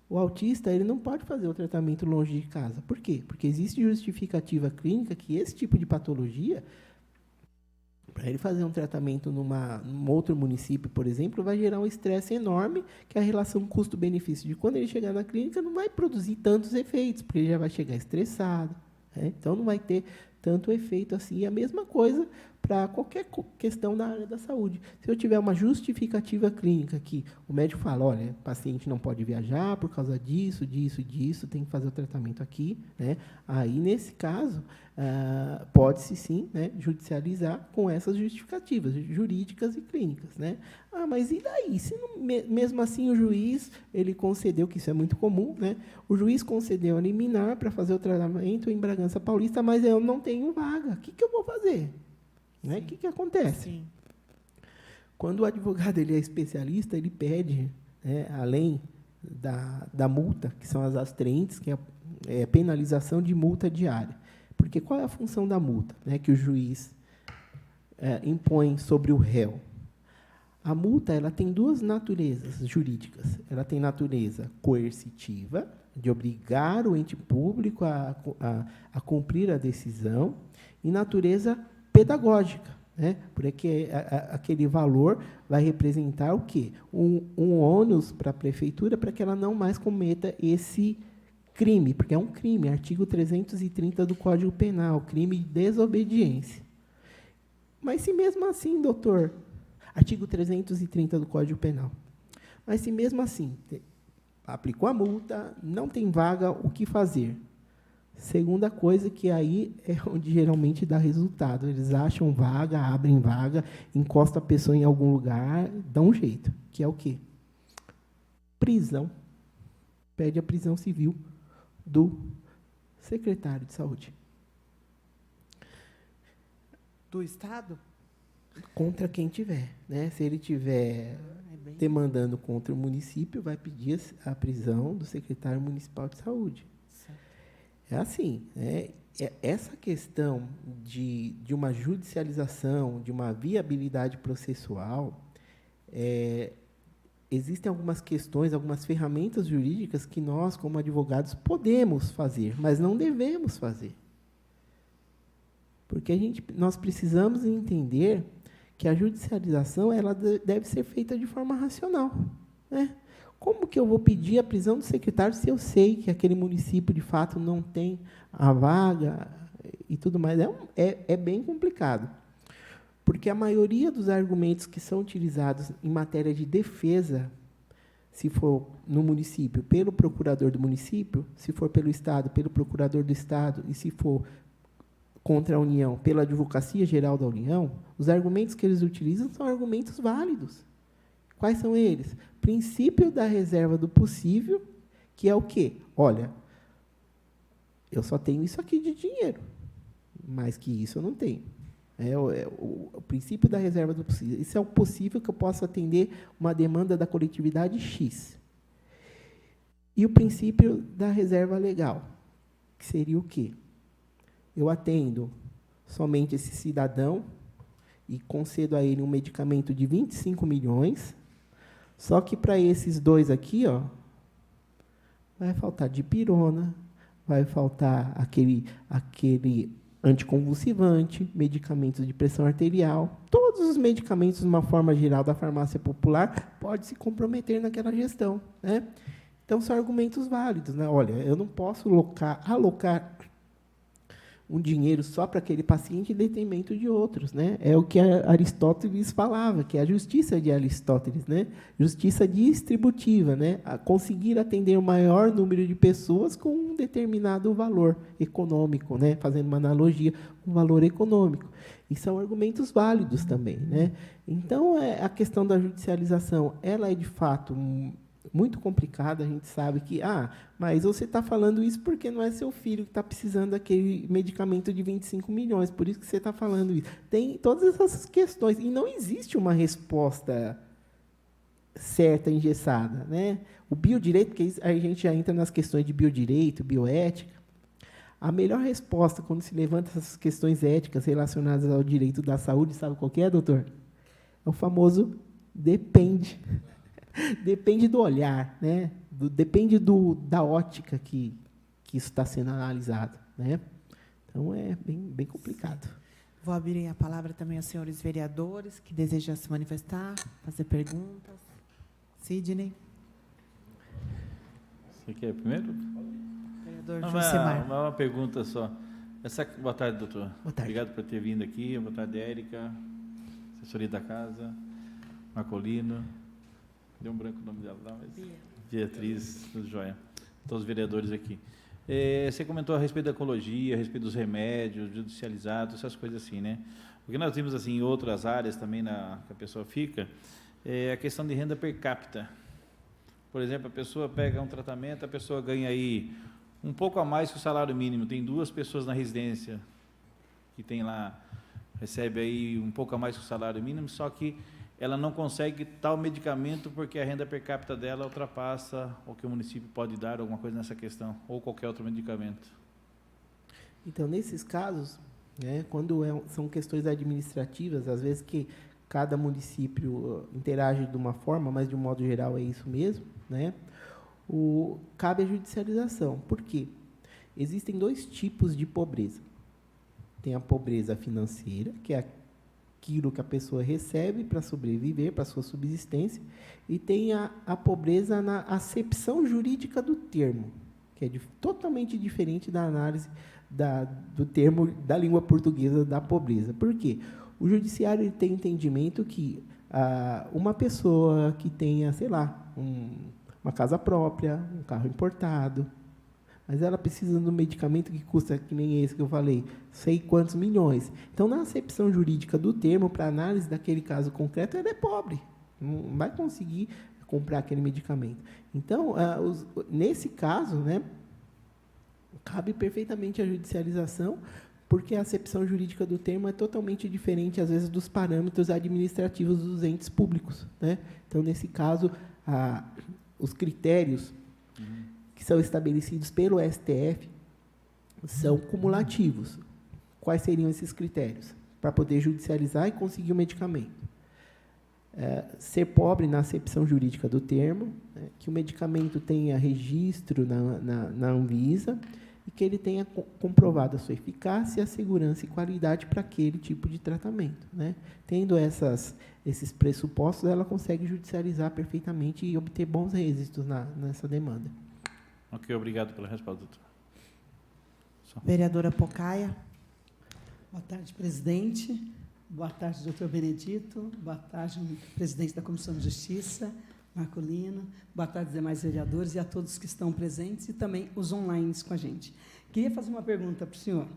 O autista ele não pode fazer o tratamento longe de casa. Por quê? Porque existe justificativa clínica que esse tipo de patologia, para ele fazer um tratamento num outro município, por exemplo, vai gerar um estresse enorme, que a relação custo-benefício de quando ele chegar na clínica não vai produzir tantos efeitos, porque ele já vai chegar estressado. Né? Então, não vai ter tanto efeito assim. A mesma coisa para qualquer questão da área da saúde. Se eu tiver uma justificativa clínica que o médico fala, olha, o paciente não pode viajar por causa disso, tem que fazer o tratamento aqui, né? Aí, nesse caso, pode-se sim, né, judicializar com essas justificativas jurídicas e clínicas. Né? Mas e daí? Se não, mesmo assim o juiz ele concedeu, que isso é muito comum, né? O juiz concedeu a liminar para fazer o tratamento em Bragança Paulista, mas eu não tenho vaga. O que eu vou fazer? Né? O que acontece? Sim. Quando o advogado ele é especialista, ele pede, né, além da multa, que são as astraentes, que é penalização de multa diária. Porque qual é a função da multa, né, que o juiz impõe sobre o réu? A multa ela tem duas naturezas jurídicas. Ela tem natureza coercitiva, de obrigar o ente público a cumprir a decisão, e natureza pedagógica, né? Porque aquele valor vai representar o quê? Um ônus para a prefeitura para que ela não mais cometa esse crime, porque é um crime, artigo 330 do Código Penal, crime de desobediência. Mas se mesmo assim, doutor, artigo 330 do Código Penal, mas se mesmo assim aplicou a multa, não tem vaga, o que fazer? Segunda coisa, que aí é onde geralmente dá resultado. Eles acham vaga, abrem vaga, encosta a pessoa em algum lugar, dá um jeito. Que é o quê? Prisão. Pede a prisão civil do secretário de saúde. Do Estado? Contra quem tiver. Né? Se ele tiver demandando contra o município, vai pedir a prisão do secretário municipal de saúde. É assim, essa questão de uma judicialização, de uma viabilidade processual, existem algumas questões, algumas ferramentas jurídicas que nós, como advogados, podemos fazer, mas não devemos fazer. Porque nós precisamos entender que a judicialização ela deve ser feita de forma racional. Né? Como que eu vou pedir a prisão do secretário se eu sei que aquele município, de fato, não tem a vaga e tudo mais? É bem complicado. Porque a maioria dos argumentos que são utilizados em matéria de defesa, se for no município, pelo procurador do município, se for pelo Estado, pelo procurador do Estado, e se for contra a União, pela Advocacia Geral da União, os argumentos que eles utilizam são argumentos válidos. Quais são eles? Princípio da reserva do possível, que é o quê? Olha, eu só tenho isso aqui de dinheiro, mais que isso eu não tenho. O princípio da reserva do possível. Isso é o possível que eu possa atender uma demanda da coletividade X. E o princípio da reserva legal, que seria o quê? Eu atendo somente esse cidadão e concedo a ele um medicamento de 25 milhões, só que para esses dois aqui, ó, vai faltar dipirona, vai faltar aquele anticonvulsivante, medicamentos de pressão arterial. Todos os medicamentos, de uma forma geral, da farmácia popular, pode se comprometer naquela gestão, né? Então, são argumentos válidos, né? Olha, eu não posso alocar um dinheiro só para aquele paciente em detrimento de outros, né? É o que Aristóteles falava, que é a justiça de Aristóteles, né? Justiça distributiva, né? A conseguir atender o maior número de pessoas com um determinado valor econômico, né? Fazendo uma analogia, um valor econômico. E são argumentos válidos também, né? Então, a questão da judicialização, ela é de fato muito complicada. A gente sabe que, mas você está falando isso porque não é seu filho que está precisando daquele medicamento de 25 milhões, por isso que você está falando isso. Tem todas essas questões, e não existe uma resposta certa, engessada, né? O biodireito, porque a gente já entra nas questões de biodireito, bioética, a melhor resposta quando se levanta essas questões éticas relacionadas ao direito da saúde, sabe qual que é, doutor? É o famoso depende. Depende do olhar, né? Depende da ótica que isso está sendo analisado, né? Então, é bem complicado. Vou abrir a palavra também aos senhores vereadores que desejam se manifestar, fazer perguntas. Sidney. Você quer primeiro? Vereador Josemar. Uma pergunta só. Boa tarde, doutor. Boa tarde. Obrigado por ter vindo aqui. Boa tarde, Érica, assessoria da casa, Marcolino. Deu um branco o nome dela lá, mas Beatriz, joia. Todos os vereadores aqui. Você comentou a respeito da ecologia, a respeito dos remédios, judicializados, essas coisas assim, né? O que nós vimos assim, em outras áreas também que a pessoa fica, é a questão de renda per capita. Por exemplo, a pessoa pega um tratamento, a pessoa ganha aí um pouco a mais que o salário mínimo. Tem 2 pessoas na residência que tem lá, recebe aí um pouco a mais que o salário mínimo, só que ela não consegue tal medicamento porque a renda per capita dela ultrapassa o que o município pode dar, alguma coisa nessa questão, ou qualquer outro medicamento. Então, nesses casos, né, quando são questões administrativas, às vezes que cada município interage de uma forma, mas de um modo geral é isso mesmo, né, cabe a judicialização. Por quê? Existem 2 tipos de pobreza. Tem a pobreza financeira, que é aquilo que a pessoa recebe para sobreviver, para a sua subsistência, e tem a pobreza na acepção jurídica do termo, que é totalmente diferente da análise do termo da língua portuguesa da pobreza. Por quê? O judiciário ele tem entendimento que uma pessoa que tenha, sei lá, uma casa própria, um carro importado, mas ela precisa de um medicamento que custa, que nem esse que eu falei, sei quantos milhões. Então, na acepção jurídica do termo, para análise daquele caso concreto, ela é pobre. Não vai conseguir comprar aquele medicamento. Então, nesse caso, né, cabe perfeitamente a judicialização, porque a acepção jurídica do termo é totalmente diferente, às vezes, dos parâmetros administrativos dos entes públicos, né? Então, nesse caso, os critérios que são estabelecidos pelo STF são cumulativos. Quais seriam esses critérios? Para poder judicializar e conseguir o medicamento. Ser pobre na acepção jurídica do termo, né, que o medicamento tenha registro na Anvisa e que ele tenha comprovado a sua eficácia, a segurança e qualidade para aquele tipo de tratamento, né? Tendo esses pressupostos, ela consegue judicializar perfeitamente e obter bons êxitos nessa demanda. Ok, obrigado pela resposta, doutor. Vereadora Pocaya. Boa tarde, presidente. Boa tarde, doutor Benedito. Boa tarde, presidente da Comissão de Justiça, Marcolino. Boa tarde, demais vereadores e a todos que estão presentes e também os online com a gente. Queria fazer uma pergunta para o senhor.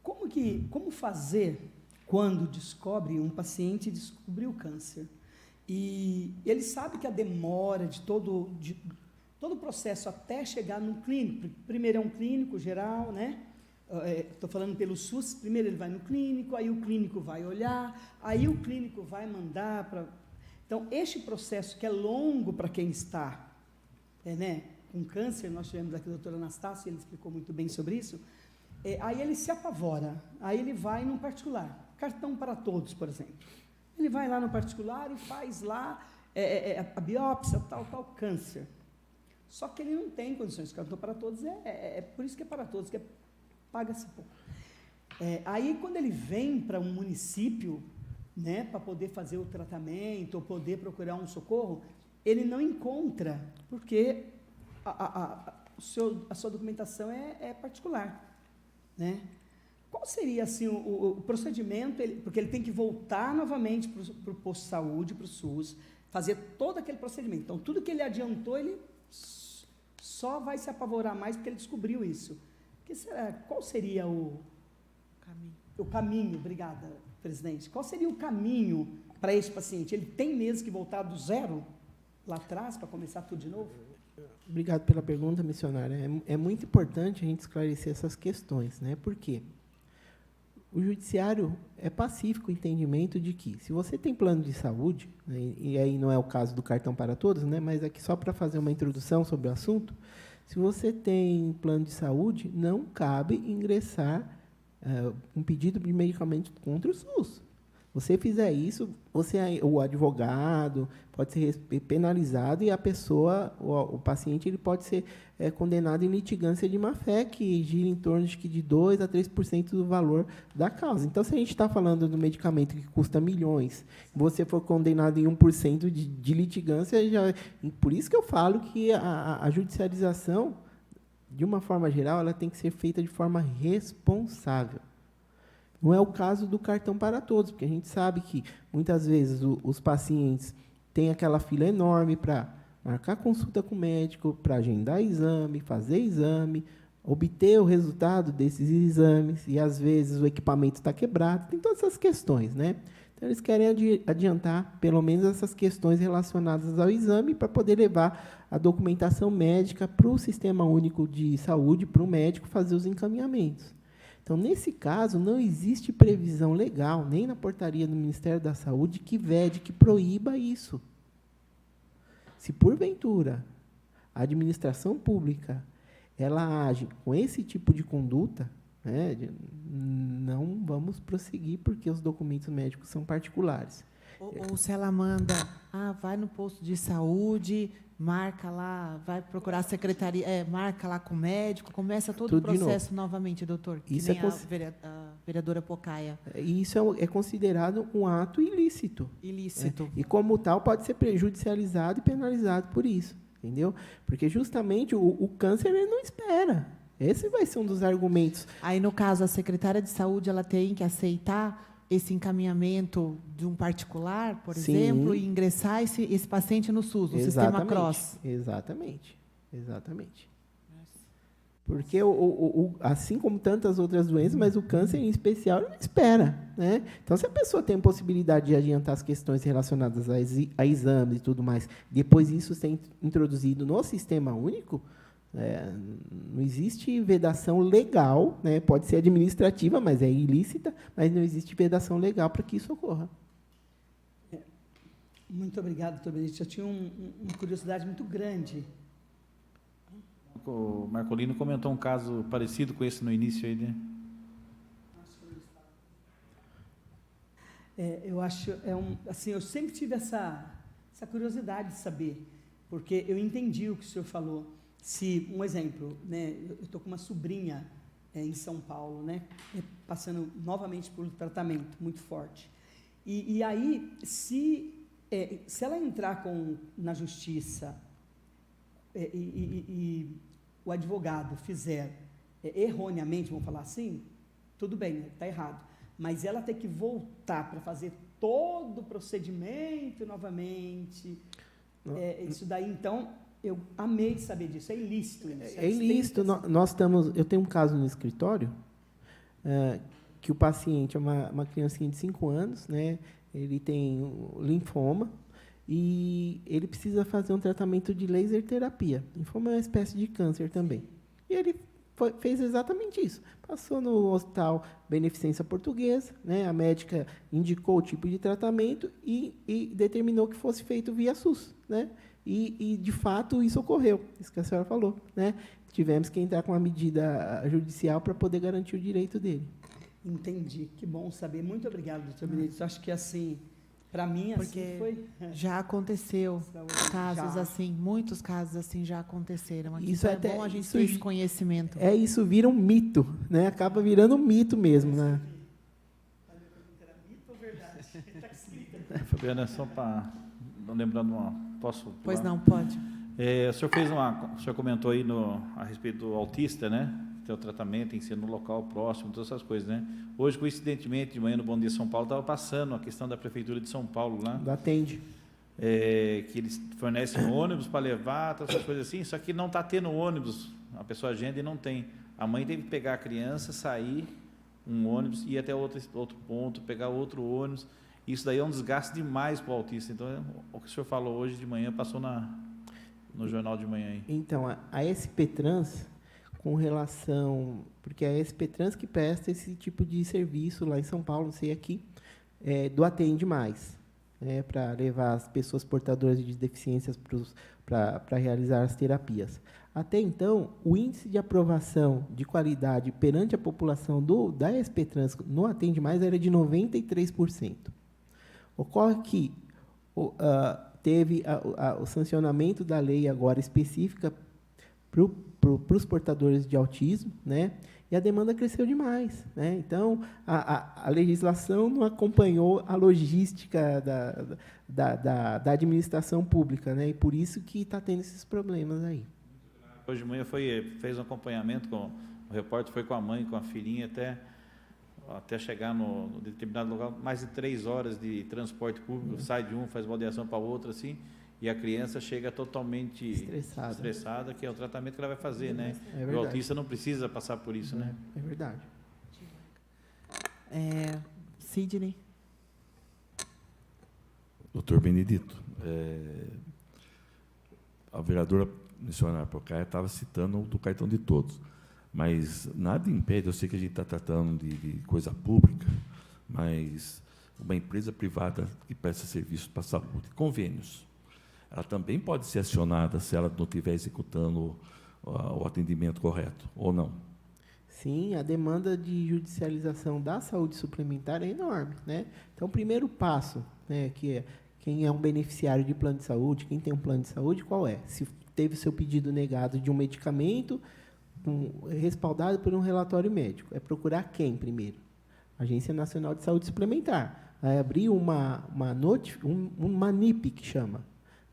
Como fazer quando descobre um paciente descobriu o câncer? E ele sabe que a demora de todo o processo até chegar no clínico, primeiro é um clínico geral, né? Estou falando pelo SUS, primeiro ele vai no clínico, aí o clínico vai olhar, aí o clínico vai mandar para... Então, este processo que é longo para quem está com câncer, nós tivemos aqui a doutora Anastácia, ele explicou muito bem sobre isso, aí ele se apavora, aí ele vai num particular, cartão para todos, por exemplo. Ele vai lá no particular e faz lá a biópsia, tal, câncer. Só que ele não tem condições, cartão para todos, por isso que é para todos, que é paga-se pouco. Aí, quando ele vem para um município, né, para poder fazer o tratamento, ou poder procurar um socorro, ele não encontra, porque a sua documentação é particular, né? Qual seria, assim, o procedimento, porque ele tem que voltar novamente para o posto de saúde, para o SUS, fazer todo aquele procedimento. Então, tudo que ele adiantou, ele só vai se apavorar mais porque ele descobriu isso. Qual seria o caminho? Obrigada, presidente. Qual seria o caminho para esse paciente? Ele tem mesmo que voltar do zero lá atrás para começar tudo de novo? Obrigado pela pergunta, missionária. É muito importante a gente esclarecer essas questões, né? Por quê? O judiciário é pacífico o entendimento de que, se você tem plano de saúde, né, e aí não é o caso do cartão para todos, né, mas aqui só para fazer uma introdução sobre o assunto, se você tem plano de saúde, não cabe ingressar um pedido de medicamento contra o SUS. Você fizer isso, o advogado pode ser penalizado e a pessoa, o paciente, ele pode ser condenado em litigância de má-fé, que gira em torno de 2% a 3% do valor da causa. Então, se a gente está falando do medicamento que custa milhões, você for condenado em 1% de litigância, por isso que eu falo que a judicialização, de uma forma geral, ela tem que ser feita de forma responsável. Não é o caso do cartão para todos, porque a gente sabe que, muitas vezes, os pacientes têm aquela fila enorme para marcar consulta com o médico, para agendar exame, fazer exame, obter o resultado desses exames, e, às vezes, o equipamento está quebrado. Tem todas essas questões, né? Então, eles querem adiantar, pelo menos, essas questões relacionadas ao exame para poder levar a documentação médica para o Sistema Único de Saúde, para o médico fazer os encaminhamentos. Então, nesse caso, não existe previsão legal, nem na portaria do Ministério da Saúde, que vede, que proíba isso. Se, porventura, a administração pública ela age com esse tipo de conduta, né, não vamos prosseguir, porque os documentos médicos são particulares. Ou se ela manda, vai no posto de saúde, marca lá, vai procurar a secretaria, marca lá com o médico, começa todo o processo novamente, doutor, que isso nem a vereadora Pocaia. Isso é considerado um ato ilícito. Ilícito. E, como tal, pode ser prejudicializado e penalizado por isso, entendeu? Porque, justamente, o câncer ele não espera. Esse vai ser um dos argumentos. Aí, no caso, a secretária de saúde ela tem que aceitar esse encaminhamento de um particular, por exemplo, e ingressar esse paciente no SUS, no sistema CROSS. Exatamente. Porque, assim como tantas outras doenças, mas o câncer, em especial, não espera, né? Então, se a pessoa tem possibilidade de adiantar as questões relacionadas a exames e tudo mais, depois isso ser introduzido no Sistema Único, não existe vedação legal, né? Pode ser administrativa, mas é ilícita, mas não existe vedação legal para que isso ocorra. Muito obrigado, doutor Benedito. Eu tinha uma curiosidade muito grande. O Marcolino comentou um caso parecido com esse no início aí, né? Eu acho, assim, eu sempre tive essa curiosidade de saber, porque eu entendi o que o senhor falou. Se, um exemplo, né, eu estou com uma sobrinha em São Paulo, né, passando novamente por um tratamento muito forte. E aí, se ela entrar na justiça e o advogado fizer erroneamente, vamos falar assim, tudo bem, está errado. Mas ela tem que voltar para fazer todo o procedimento novamente. Isso daí, então... Eu amei saber disso. É ilícito isso. É ilícito. Eu tenho um caso no escritório que o paciente é uma criancinha de 5 anos, né? Ele tem linfoma e ele precisa fazer um tratamento de laser terapia. Linfoma é uma espécie de câncer também. E ele fez exatamente isso. Passou no Hospital Beneficência Portuguesa, né? A médica indicou o tipo de tratamento e determinou que fosse feito via SUS, né? E, de fato, isso ocorreu, isso que a senhora falou, né? Tivemos que entrar com uma medida judicial para poder garantir o direito dele. Entendi, que bom saber. Muito obrigado, doutor Benedito. Acho que, assim, para mim, porque assim foi... já aconteceu casos Já. assim, muitos casos assim já aconteceram aqui. Isso Então até- é bom a gente isso ter esse conhecimento. Isso vira um mito, né? Acaba virando um mito mesmo, né? Fabiana, só para não lembrando posso? Pois pular? não, pode. O senhor comentou aí a respeito do autista, né? Ter o tratamento, ensino no local próximo, todas essas coisas, né? Hoje, coincidentemente, de manhã no Bom Dia São Paulo, estava passando a questão da Prefeitura de São Paulo lá, Do Atende. que eles fornecem ônibus para levar, todas essas coisas assim, só que não está tendo ônibus, a pessoa agenda e não tem. A mãe teve que pegar a criança, sair um ônibus, ir até outro ponto, pegar outro ônibus. Isso daí é um desgaste demais para o autista. Então, o que o senhor falou hoje de manhã, passou no jornal de manhã aí. Então, a SP Trans, com relação... Porque é a SP Trans que presta esse tipo de serviço lá em São Paulo, não sei aqui, do Atende Mais, né, para levar as pessoas portadoras de deficiências para realizar as terapias. Até então, o índice de aprovação de qualidade perante a população da SP Trans no Atende Mais era de 93%. Ocorre que teve o sancionamento da lei agora específica para os portadores de autismo, né? E a demanda cresceu demais, né? Então, a legislação não acompanhou a logística da administração pública, né? E por isso que está tendo esses problemas aí. Hoje de manhã fez um acompanhamento, o repórter foi com a mãe, com a filhinha, até chegar no determinado lugar, mais de 3 horas de transporte público, sai de um, faz baldeação para outro, assim, e a criança chega totalmente estressada, que é o tratamento que ela vai fazer, né? É o autista não precisa passar por isso, né? É verdade. Sidney. Doutor Benedito, a vereadora missionária Procaia estava citando o do cartão de todos, mas nada impede, eu sei que a gente está tratando de coisa pública, mas uma empresa privada que presta serviço para a saúde, convênios, ela também pode ser acionada se ela não estiver executando o atendimento correto, ou não? Sim, a demanda de judicialização da saúde suplementar é enorme, né? Então, o primeiro passo, né, que é quem é um beneficiário de plano de saúde, quem tem um plano de saúde, qual é? Se teve seu pedido negado de um medicamento respaldado por um relatório médico, é procurar quem primeiro? Agência Nacional de Saúde Suplementar. Vai abrir uma NIP, que chama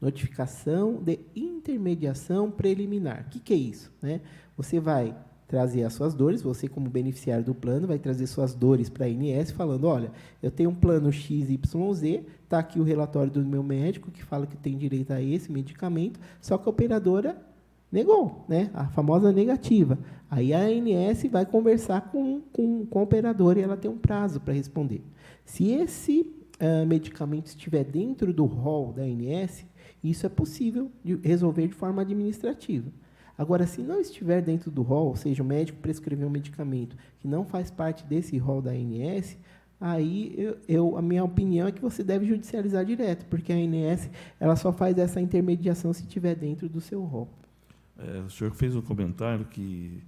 Notificação de Intermediação Preliminar. O que é isso, né? Você vai trazer as suas dores, você como beneficiário do plano vai trazer suas dores para a ANS falando, olha, eu tenho um plano XYZ, está aqui o relatório do meu médico que fala que tem direito a esse medicamento, só que a operadora negou, né? A famosa negativa. Aí a ANS vai conversar com a operadora e ela tem um prazo para responder. Se esse medicamento estiver dentro do rol da ANS, isso é possível de resolver de forma administrativa. Agora, se não estiver dentro do rol, ou seja, o médico prescreveu um medicamento que não faz parte desse rol da ANS, aí a minha opinião é que você deve judicializar direto, porque a ANS ela só faz essa intermediação se estiver dentro do seu rol. O senhor fez um comentário que,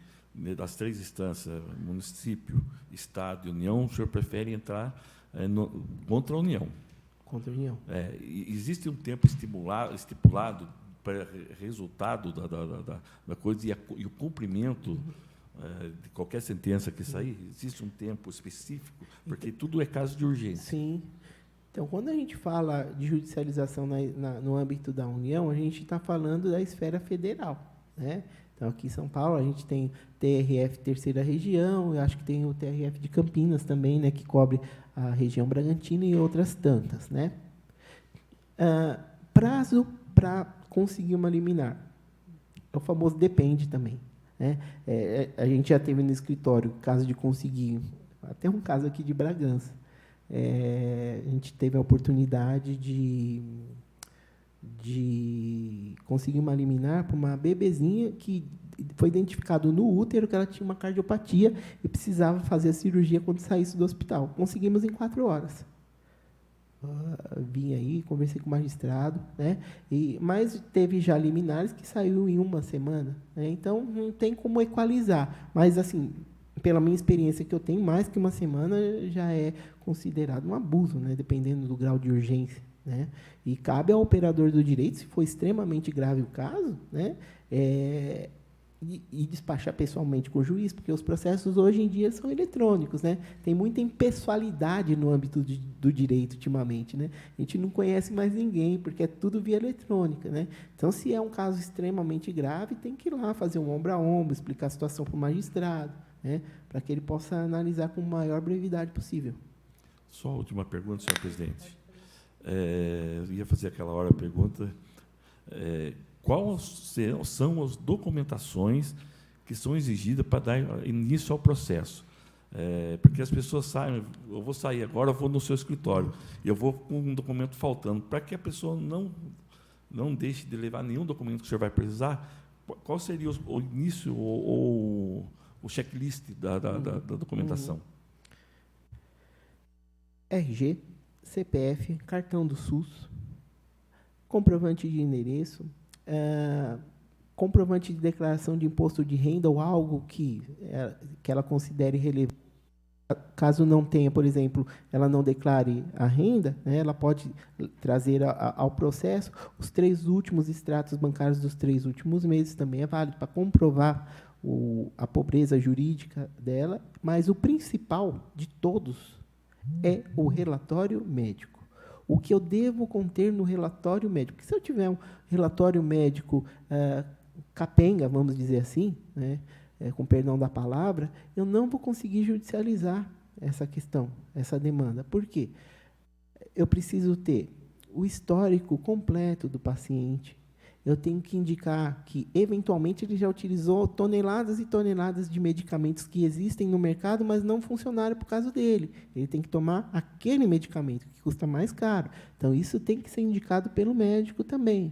das 3 instâncias, município, Estado e União, o senhor prefere entrar contra a União. Contra a União. Existe um tempo estipulado para resultado da coisa e o cumprimento de qualquer sentença que sair? Existe um tempo específico? Porque tudo é caso de urgência. Sim. Então, quando a gente fala de judicialização no âmbito da União, a gente está falando da esfera federal, né? Então, aqui em São Paulo, a gente tem TRF Terceira Região, eu acho que tem o TRF de Campinas também, né, que cobre a região Bragantina e outras tantas, né? Prazo para conseguir uma liminar. É o famoso depende também, né? A gente já teve no escritório caso de conseguir, até um caso aqui de Bragança. A gente teve a oportunidade de conseguir uma liminar para uma bebezinha que foi identificado no útero que ela tinha uma cardiopatia e precisava fazer a cirurgia quando saísse do hospital. Conseguimos em 4 horas. Vim aí, conversei com o magistrado, né? Mas teve já liminares que saiu em 1 semana, né? Então, não tem como equalizar. Mas, assim, pela minha experiência que eu tenho, mais que 1 semana já é considerado um abuso, né? Dependendo do grau de urgência. né? E cabe ao operador do direito, se for extremamente grave o caso, né, e despachar pessoalmente com o juiz, porque os processos hoje em dia são eletrônicos, né? Tem muita impessoalidade no âmbito do direito ultimamente, né? A gente não conhece mais ninguém, porque é tudo via eletrônica, né? Então, se é um caso extremamente grave, tem que ir lá fazer um ombro a ombro, explicar a situação para o magistrado, né? Para que ele possa analisar com a maior brevidade possível. Só a última pergunta, senhor presidente. Eu ia fazer aquela hora a pergunta. Quais são as documentações que são exigidas para dar início ao processo? Porque as pessoas saem, eu vou sair agora, eu vou no seu escritório, e eu vou com um documento faltando, para que a pessoa não deixe de levar nenhum documento que o senhor vai precisar, qual seria o início ou o checklist da documentação? RG, CPF, cartão do SUS, comprovante de endereço, comprovante de declaração de imposto de renda ou algo que ela considere relevante. Caso não tenha, por exemplo, ela não declare a renda, né, ela pode trazer ao processo os 3 últimos extratos bancários dos 3 últimos meses, também é válido para comprovar a pobreza jurídica dela, mas o principal de todos é o relatório médico. O que eu devo conter no relatório médico? Porque se eu tiver um relatório médico capenga, vamos dizer assim, né, com perdão da palavra, eu não vou conseguir judicializar essa questão, essa demanda. Por quê? Eu preciso ter o histórico completo do paciente. Eu tenho que indicar que, eventualmente, ele já utilizou toneladas e toneladas de medicamentos que existem no mercado, mas não funcionaram por causa dele. Ele tem que tomar aquele medicamento, que custa mais caro. Então, isso tem que ser indicado pelo médico também.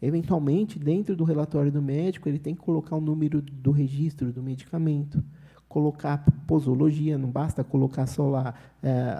Eventualmente, dentro do relatório do médico, ele tem que colocar o número do registro do medicamento, colocar posologia, não basta colocar só lá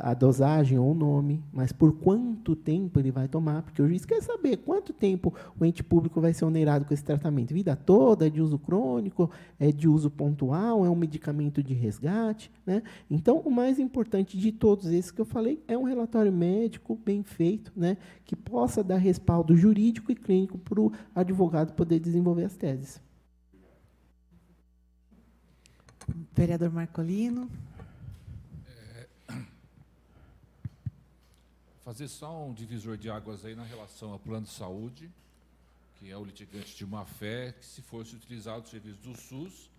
a dosagem ou o nome, mas por quanto tempo ele vai tomar, porque o juiz quer saber quanto tempo o ente público vai ser onerado com esse tratamento. Vida toda, é de uso crônico, é de uso pontual, é um medicamento de resgate, né? Então, o mais importante de todos esses que eu falei é um relatório médico bem feito, né, que possa dar respaldo jurídico e clínico para o advogado poder desenvolver as teses. Vereador Marcolino. Fazer só um divisor de águas aí na relação ao plano de saúde, que é o litigante de má fé, que se fosse utilizado o serviço do SUS,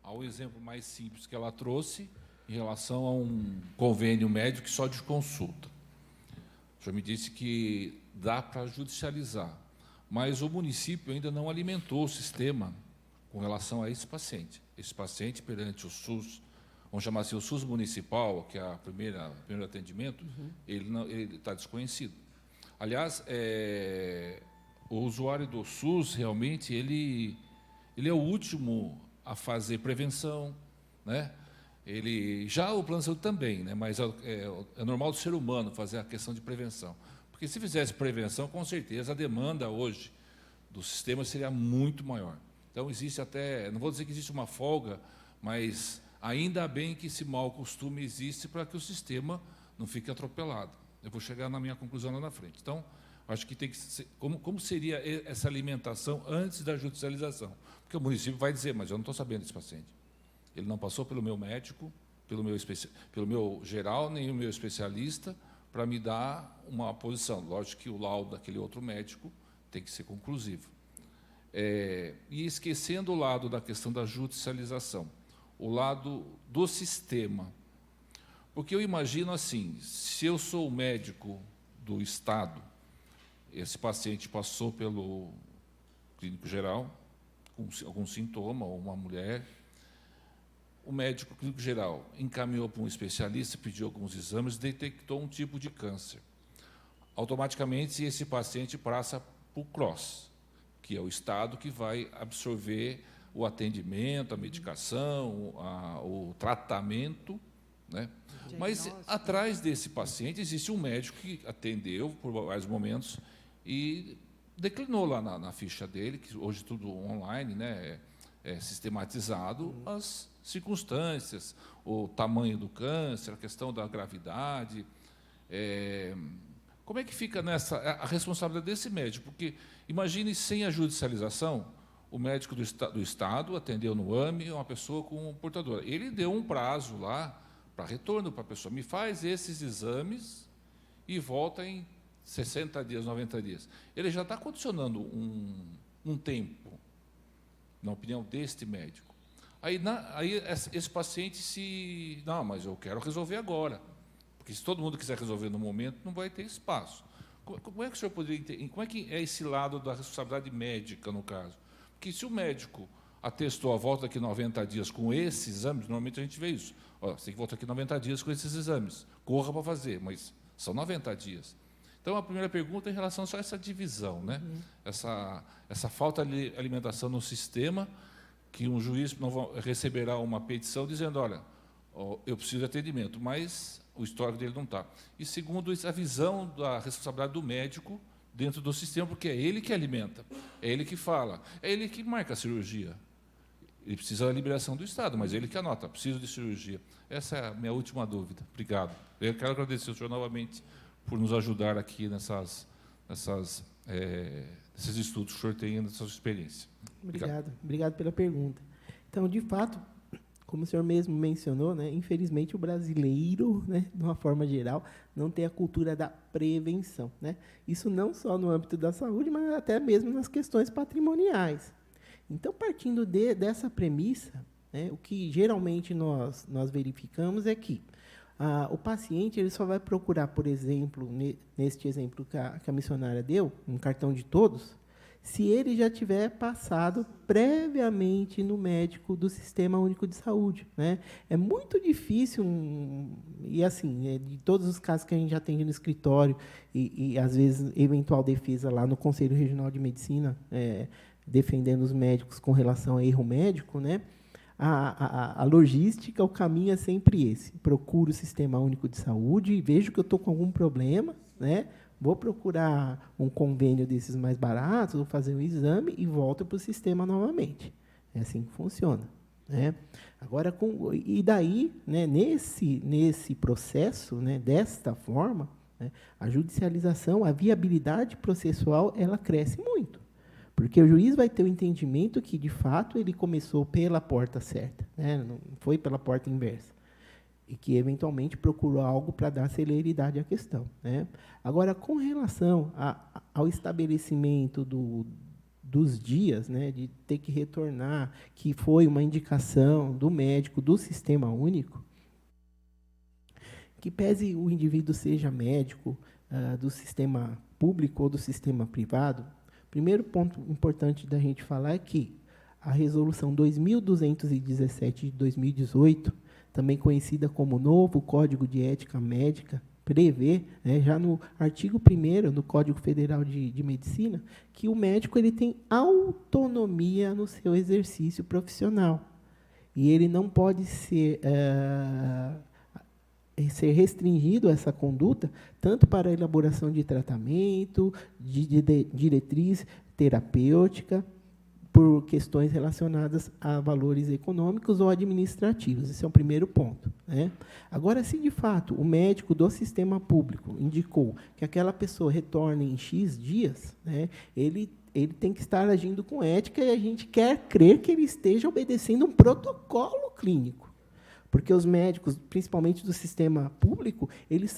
ao exemplo mais simples que ela trouxe, em relação a um convênio médico só de consulta. O senhor me disse que dá para judicializar, mas o município ainda não alimentou o sistema com relação a esse paciente. Esse paciente, perante o SUS, vamos chamar assim, o SUS municipal, que é o primeiro atendimento, ele está desconhecido. Aliás, o usuário do SUS, realmente, ele é o último a fazer prevenção, né? Já o plano de saúde também, né? Mas é normal do ser humano fazer a questão de prevenção. Porque se fizesse prevenção, com certeza, a demanda hoje do sistema seria muito maior. Então, existe até, não vou dizer que existe uma folga, mas ainda bem que esse mau costume existe para que o sistema não fique atropelado. Eu vou chegar na minha conclusão lá na frente. Então, acho que tem que ser, como seria essa alimentação antes da judicialização? Porque o município vai dizer, mas eu não estou sabendo desse paciente. Ele não passou pelo meu médico, pelo meu geral, nem o meu especialista, para me dar uma posição. Lógico que o laudo daquele outro médico tem que ser conclusivo. E esquecendo o lado da questão da judicialização, o lado do sistema. Porque eu imagino assim, se eu sou o médico do Estado, esse paciente passou pelo clínico geral, com algum sintoma, ou uma mulher, o médico clínico geral encaminhou para um especialista, pediu alguns exames, detectou um tipo de câncer. Automaticamente, esse paciente passa para o CROSS, que é o Estado que vai absorver o atendimento, a medicação, o tratamento, né? Mas, atrás desse paciente, existe um médico que atendeu por vários momentos e declinou lá na ficha dele, que hoje tudo online, né, sistematizado, as circunstâncias, o tamanho do câncer, a questão da gravidade, Como é que fica a responsabilidade desse médico? Porque imagine sem a judicialização, o médico do Estado atendeu no AME uma pessoa com portadora. Ele deu um prazo lá para retorno para a pessoa. Me faz esses exames e volta em 60 dias, 90 dias. Ele já está condicionando um tempo, na opinião deste médico. Aí esse paciente não, mas eu quero resolver agora. Porque se todo mundo quiser resolver no momento, não vai ter espaço. Como é que o senhor poderia entender? Como é que é esse lado da responsabilidade médica, no caso? Porque se o médico atestou a volta daqui 90 dias com esses exames, normalmente a gente vê isso. Ó, você tem que voltar aqui 90 dias com esses exames. Corra para fazer, mas são 90 dias. Então, a primeira pergunta é em relação só a essa divisão, né? Essa falta de alimentação no sistema, que um juiz receberá uma petição dizendo, olha, eu preciso de atendimento, mas o histórico dele não está. E, segundo, a visão da responsabilidade do médico dentro do sistema, porque é ele que alimenta, é ele que fala, é ele que marca a cirurgia. Ele precisa da liberação do Estado, mas é ele que anota, preciso de cirurgia. Essa é a minha última dúvida. Obrigado. Eu quero agradecer ao senhor novamente por nos ajudar aqui nesses estudos que o senhor tem nessa sua experiência. Obrigado pela pergunta. Então, de fato, como o senhor mesmo mencionou, né, infelizmente o brasileiro, né, de uma forma geral, não tem a cultura da prevenção, né? Isso não só no âmbito da saúde, mas até mesmo nas questões patrimoniais. Então, partindo dessa premissa, né, o que geralmente nós verificamos é que o paciente ele só vai procurar, por exemplo, neste exemplo que a missionária deu, um cartão de todos, se ele já tiver passado previamente no médico do Sistema Único de Saúde, né? É muito difícil, e assim, de todos os casos que a gente já atende no escritório, e às vezes, eventual defesa lá no Conselho Regional de Medicina, defendendo os médicos com relação a erro médico, né? A logística, o caminho é sempre esse. Procuro o Sistema Único de Saúde, vejo que eu estou com algum problema, né? Vou procurar um convênio desses mais baratos, vou fazer um exame e volto para o sistema novamente. É assim que funciona, né? Agora, e daí, né, nesse processo, né, desta forma, né, a judicialização, a viabilidade processual, ela cresce muito. Porque o juiz vai ter o entendimento que, de fato, ele começou pela porta certa, né? Não foi pela porta inversa. E que, eventualmente, procurou algo para dar celeridade à questão, né? Agora, com relação ao estabelecimento dos dias, né, de ter que retornar, que foi uma indicação do médico do Sistema Único, que pese o indivíduo seja médico do sistema público ou do sistema privado, primeiro ponto importante da gente falar é que a Resolução 2217 de 2018, também conhecida como Novo Código de Ética Médica, prevê, né, já no artigo 1º do Código Federal de Medicina, que o médico ele tem autonomia no seu exercício profissional. E ele não pode ser restringido a essa conduta, tanto para a elaboração de tratamento, de diretriz terapêutica, por questões relacionadas a valores econômicos ou administrativos. Esse é o primeiro ponto, né? Agora, se de fato o médico do sistema público indicou que aquela pessoa retorne em X dias, né, ele tem que estar agindo com ética e a gente quer crer que ele esteja obedecendo um protocolo clínico. Porque os médicos, principalmente do sistema público, eles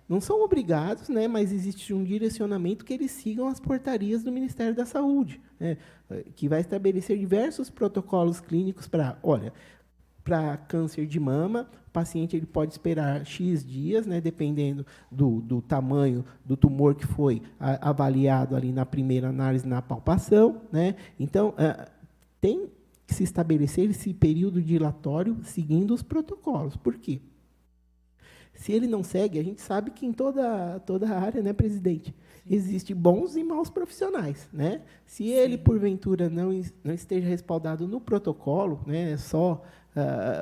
não são obrigados, né, mas existe um direcionamento que eles sigam as portarias do Ministério da Saúde, né, que vai estabelecer diversos protocolos clínicos para câncer de mama, o paciente ele pode esperar X dias, né, dependendo do tamanho do tumor que foi avaliado ali na primeira análise, na palpação, né. Então, tem que se estabelecer esse período dilatório seguindo os protocolos. Por quê? Se ele não segue, a gente sabe que em toda a área, né, presidente, existem bons e maus profissionais, né? Se ele, porventura, não esteja respaldado no protocolo, né, só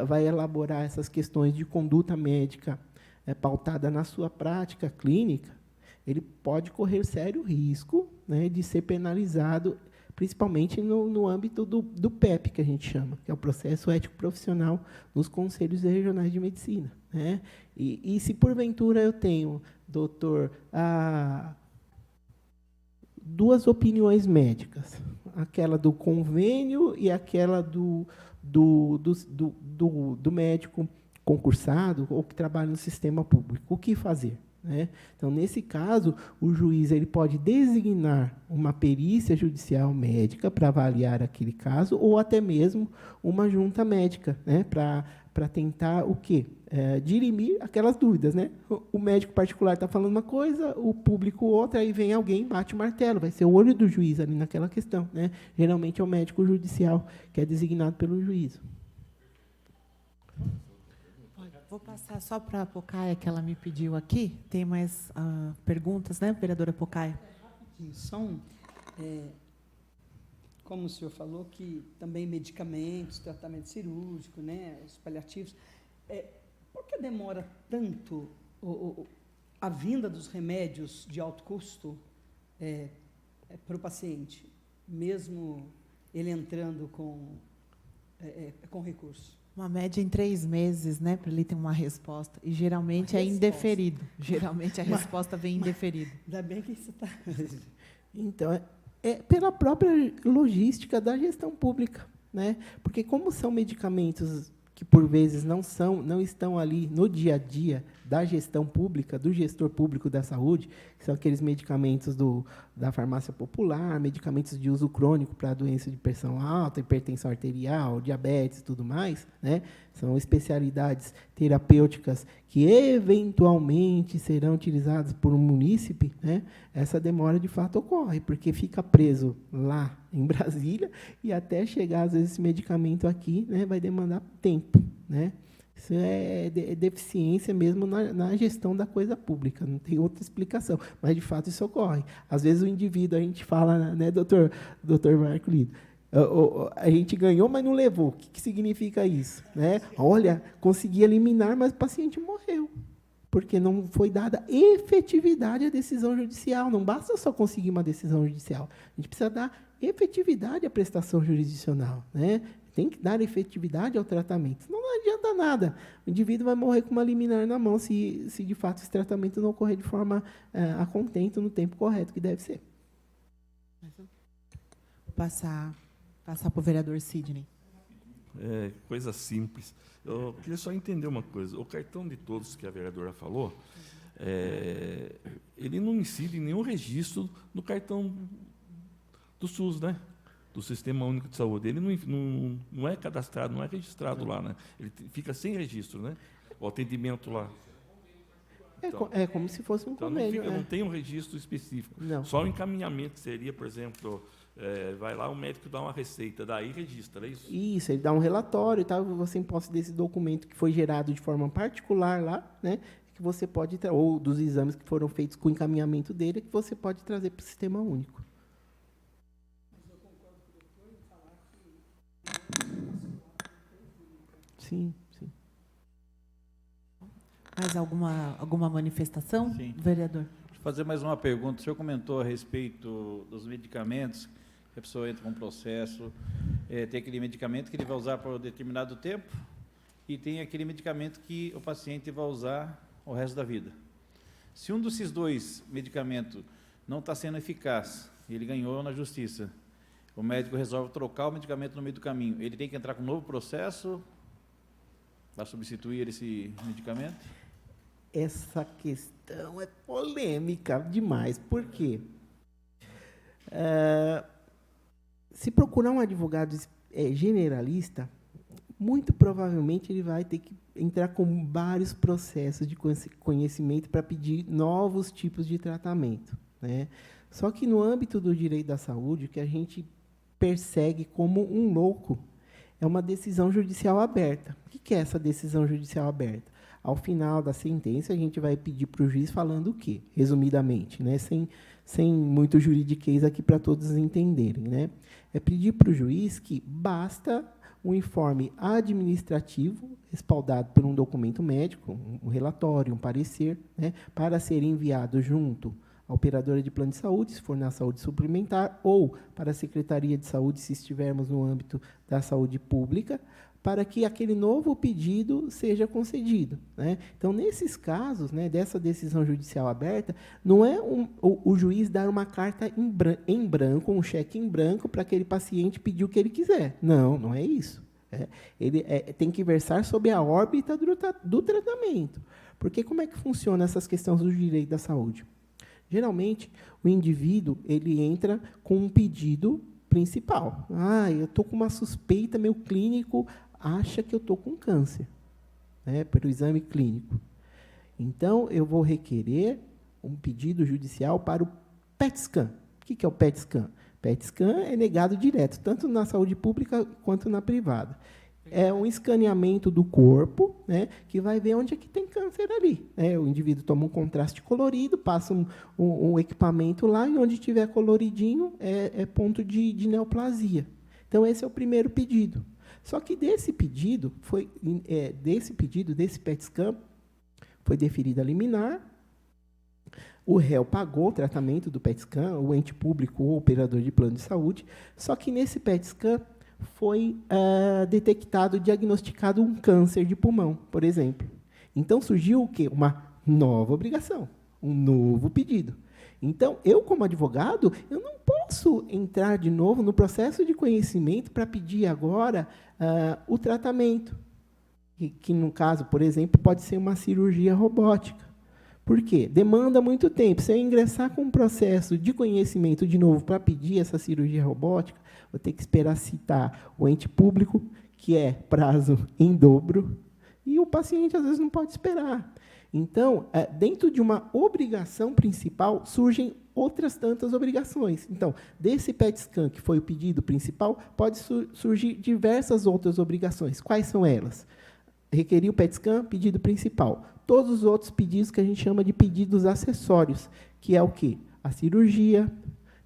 vai elaborar essas questões de conduta médica pautada na sua prática clínica, ele pode correr sério risco, né, de ser penalizado, principalmente no âmbito do PEP, que a gente chama, que é o Processo Ético Profissional nos Conselhos Regionais de Medicina, né? E se, porventura, eu tenho doutor, duas opiniões médicas, aquela do convênio e aquela do médico concursado ou que trabalha no sistema público. O que fazer? Né? Então, nesse caso, o juiz ele pode designar uma perícia judicial médica para avaliar aquele caso, ou até mesmo uma junta médica, né? Para tentar o quê? Dirimir aquelas dúvidas. Né? O médico particular está falando uma coisa, o público outra, aí vem alguém, bate o martelo, vai ser o olho do juiz ali naquela questão. Né? Geralmente é o médico judicial que é designado pelo juiz. Vou passar só para a Pocaia, que ela me pediu aqui. Tem mais perguntas, né, vereadora Pocaia? São, como o senhor falou, que também medicamentos, tratamento cirúrgico, né, os paliativos. Por que demora tanto a vinda dos remédios de alto custo para o paciente, mesmo ele entrando com recurso? Uma média em 3 meses, né, para ele ter uma resposta. E geralmente é indeferido. Geralmente a resposta vem indeferida. Ainda bem que isso está. Então, é pela própria logística da gestão pública, né? Porque como são medicamentos que por vezes não estão ali no dia a dia da gestão pública, do gestor público da saúde, que são aqueles medicamentos da farmácia popular, medicamentos de uso crônico para doença de pressão alta, hipertensão arterial, diabetes e tudo mais, né? São especialidades terapêuticas que eventualmente serão utilizadas por um munícipe, né? Essa demora de fato ocorre, porque fica preso lá em Brasília e até chegar, às vezes, esse medicamento aqui, né, vai demandar tempo, né? Isso é deficiência mesmo na gestão da coisa pública, não tem outra explicação, mas, de fato, isso ocorre. Às vezes, o indivíduo, a gente fala, né, doutor Marco Lido, a gente ganhou, mas não levou. O que significa isso? Né? Olha, consegui eliminar, mas o paciente morreu, porque não foi dada efetividade à decisão judicial. Não basta só conseguir uma decisão judicial, a gente precisa dar efetividade à prestação jurisdicional, né? Tem que dar efetividade ao tratamento, senão não adianta nada. O indivíduo vai morrer com uma liminar na mão se de fato esse tratamento não ocorrer de forma a contento, no tempo correto que deve ser. Vou passar para o vereador Sidney. Coisa simples. Eu queria só entender uma coisa. O cartão de todos que a vereadora falou, ele não incide em nenhum registro no cartão do SUS, né? Do Sistema Único de Saúde. Ele não é cadastrado, não é registrado lá, né? Ele fica sem registro, né? O atendimento lá. É como se fosse um convênio. Não tem um registro específico. Não. Só o encaminhamento seria, por exemplo, vai lá, o médico dá uma receita, daí registra, é isso? Isso, ele dá um relatório e tal, você em posse desse documento que foi gerado de forma particular lá, né? Que você pode, ou dos exames que foram feitos com o encaminhamento dele, que você pode trazer para o Sistema Único. Sim. Mais alguma manifestação, Sim. vereador? Deixa eu fazer mais uma pergunta. O senhor comentou a respeito dos medicamentos, que a pessoa entra com um processo, tem aquele medicamento que ele vai usar por um determinado tempo e tem aquele medicamento que o paciente vai usar o resto da vida. Se um desses dois medicamentos não está sendo eficaz, ele ganhou na justiça, o médico resolve trocar o medicamento no meio do caminho, ele tem que entrar com um novo processo para substituir esse medicamento? Essa questão é polêmica demais. Por quê? Se procurar um advogado generalista, muito provavelmente ele vai ter que entrar com vários processos de conhecimento para pedir novos tipos de tratamento, né? Só que no âmbito do direito da saúde, o que a gente persegue como um louco é uma decisão judicial aberta. O que é essa decisão judicial aberta? Ao final da sentença, a gente vai pedir para o juiz falando o quê? Resumidamente, né? Sem muito juridiquês aqui para todos entenderem, né? É pedir para o juiz que basta um informe administrativo, respaldado por um documento médico, um relatório, um parecer, né? Para ser enviado junto a operadora de plano de saúde, se for na saúde suplementar, ou para a Secretaria de Saúde, se estivermos no âmbito da saúde pública, para que aquele novo pedido seja concedido, né? Então, nesses casos, né, dessa decisão judicial aberta, não é o juiz dar uma carta em branco, um cheque em branco, para aquele paciente pedir o que ele quiser. Não, não é isso. Ele tem que versar sobre a órbita do tratamento. Porque como é que funciona essas questões do direito da saúde? Geralmente, o indivíduo ele entra com um pedido principal. Eu estou com uma suspeita, meu clínico acha que eu estou com câncer, né, pelo exame clínico. Então, eu vou requerer um pedido judicial para o PET scan. O que é o PET scan? PET scan é negado direto, tanto na saúde pública quanto na privada. É um escaneamento do corpo, né, que vai ver onde é que tem câncer ali, né? O indivíduo toma um contraste colorido, passa um equipamento lá, e onde tiver coloridinho é ponto de neoplasia. Então, esse é o primeiro pedido. Só que desse pedido, desse PET scan, foi deferida a liminar, o réu pagou o tratamento do PET scan, o ente público ou operador de plano de saúde, só que nesse PET scan foi detectado, diagnosticado um câncer de pulmão, por exemplo. Então, surgiu o quê? Uma nova obrigação, um novo pedido. Então, eu, como advogado, eu não posso entrar de novo no processo de conhecimento para pedir agora o tratamento, que, no caso, por exemplo, pode ser uma cirurgia robótica. Por quê? Demanda muito tempo. Se eu ingressar com um processo de conhecimento de novo para pedir essa cirurgia robótica, vou ter que esperar citar o ente público, que é prazo em dobro, e o paciente, às vezes, não pode esperar. Então, dentro de uma obrigação principal, surgem outras tantas obrigações. Então, desse PET scan, que foi o pedido principal, pode surgir diversas outras obrigações. Quais são elas? Requerir o PET scan, pedido principal. Todos os outros pedidos que a gente chama de pedidos acessórios, que é o quê? A cirurgia.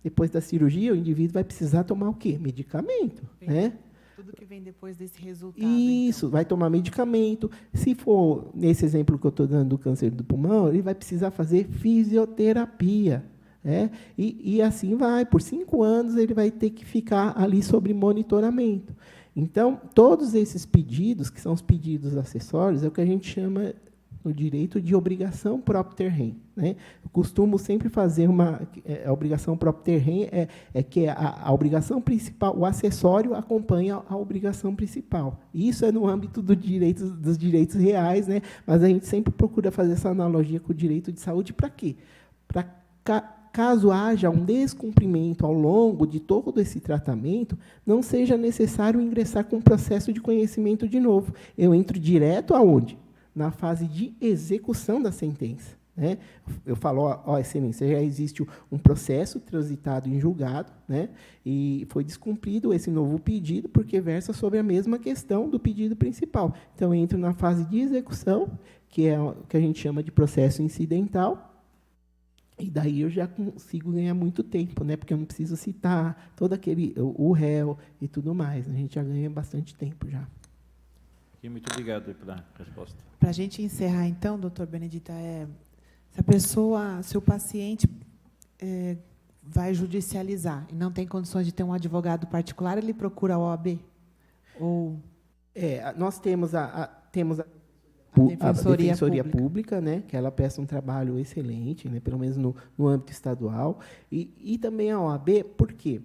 Depois da cirurgia, o indivíduo vai precisar tomar o quê? Medicamento, né? Tudo que vem depois desse resultado. Isso, então. Vai tomar medicamento. Se for, nesse exemplo que eu estou dando do câncer do pulmão, ele vai precisar fazer fisioterapia. Né? E assim vai. Por 5 anos, ele vai ter que ficar ali sob monitoramento. Então, todos esses pedidos, que são os pedidos acessórios, é o que a gente chama no direito de obrigação propter rem, né? Eu costumo sempre fazer a obrigação propter rem é que a obrigação principal, o acessório acompanha a obrigação principal. Isso é no âmbito dos direitos reais, né? Mas a gente sempre procura fazer essa analogia com o direito de saúde para quê? Para caso haja um descumprimento ao longo de todo esse tratamento, não seja necessário ingressar com um processo de conhecimento de novo. Eu entro direto aonde? Na fase de execução da sentença. Né? Eu falo, excelência, já existe um processo transitado em julgado, né? E foi descumprido esse novo pedido, porque versa sobre a mesma questão do pedido principal. Então, eu entro na fase de execução, que é o que a gente chama de processo incidental, e daí eu já consigo ganhar muito tempo, né? Porque eu não preciso citar todo o réu e tudo mais. A gente já ganha bastante tempo já. Muito obrigado pela resposta. Para a gente encerrar, então, doutor Benedita, se o paciente vai judicializar e não tem condições de ter um advogado particular, ele procura a OAB? Nós temos a Defensoria Pública, né, que ela presta um trabalho excelente, né, pelo menos no âmbito estadual, e também a OAB, por quê?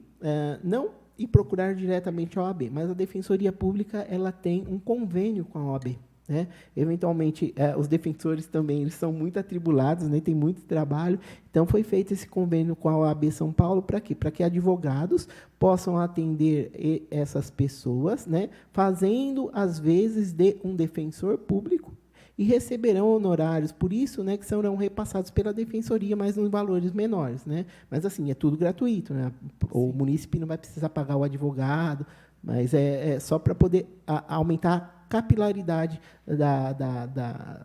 Não ir procurar diretamente a OAB, mas a Defensoria Pública ela tem um convênio com a OAB. Né? Eventualmente, os defensores também eles são muito atribulados, né? Tem muito trabalho. Então, foi feito esse convênio com a OAB São Paulo para quê? Para que advogados possam atender essas pessoas, né? Fazendo, às vezes, de um defensor público e receberão honorários, por isso, né, que serão repassados pela defensoria, mas em valores menores. Né? Mas, assim, é tudo gratuito. Né? O munícipe não vai precisar pagar o advogado, mas é só para poder aumentar a capilaridade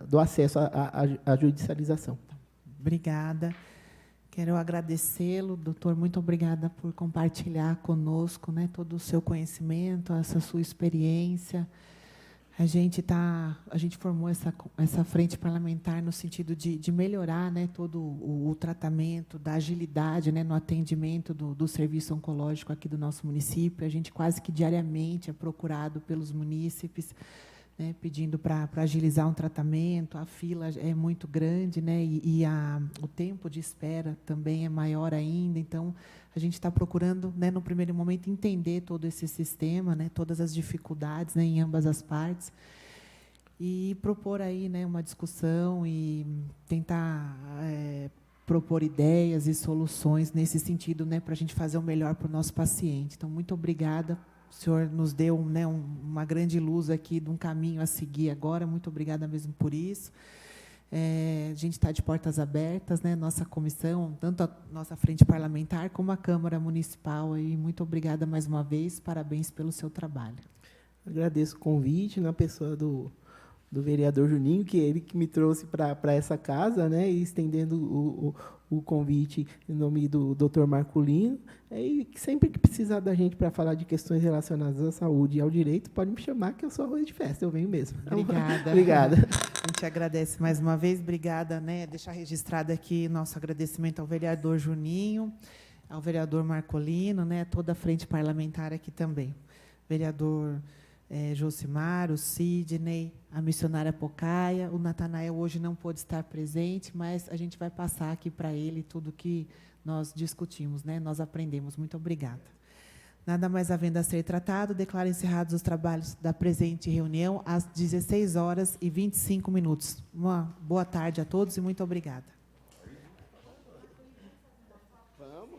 do acesso à judicialização. Obrigada. Quero agradecê-lo, doutor, muito obrigada por compartilhar conosco, né, todo o seu conhecimento, essa sua experiência. A gente formou essa frente parlamentar no sentido de melhorar, né, todo o tratamento, da agilidade, né, no atendimento do serviço oncológico aqui do nosso município. A gente quase que diariamente é procurado pelos munícipes, né, pedindo para agilizar um tratamento. A fila é muito grande, né, e o tempo de espera também é maior ainda. Então, a gente está procurando, né, no primeiro momento, entender todo esse sistema, né, todas as dificuldades, né, em ambas as partes, e propor aí, né, uma discussão e tentar propor ideias e soluções nesse sentido, né, para a gente fazer o melhor para o nosso paciente. Então, muito obrigada. O senhor nos deu, né, uma grande luz aqui de um caminho a seguir agora. Muito obrigada mesmo por isso. A gente está de portas abertas, né, nossa comissão, tanto a nossa frente parlamentar como a Câmara Municipal. E muito obrigada mais uma vez, parabéns pelo seu trabalho. Agradeço o convite na pessoa do vereador Juninho, que é ele que me trouxe para essa casa, né, e estendendo o convite em nome do Dr. Marcolino. E sempre que precisar da gente para falar de questões relacionadas à saúde e ao direito, pode me chamar, que eu sou arroz de festa, eu venho mesmo. Obrigada. Obrigada. A gente agradece mais uma vez. Obrigada, né, deixar registrado aqui nosso agradecimento ao vereador Juninho, ao vereador Marcolino, né, toda a frente parlamentar aqui também. Vereador Josimar, o Sidney, a missionária Pocaia. O Natanael hoje não pôde estar presente, mas a gente vai passar aqui para ele tudo que nós discutimos, né? Nós aprendemos. Muito obrigada. Nada mais havendo a ser tratado, declaro encerrados os trabalhos da presente reunião às 16h25. Uma boa tarde a todos e muito obrigada. Vamos.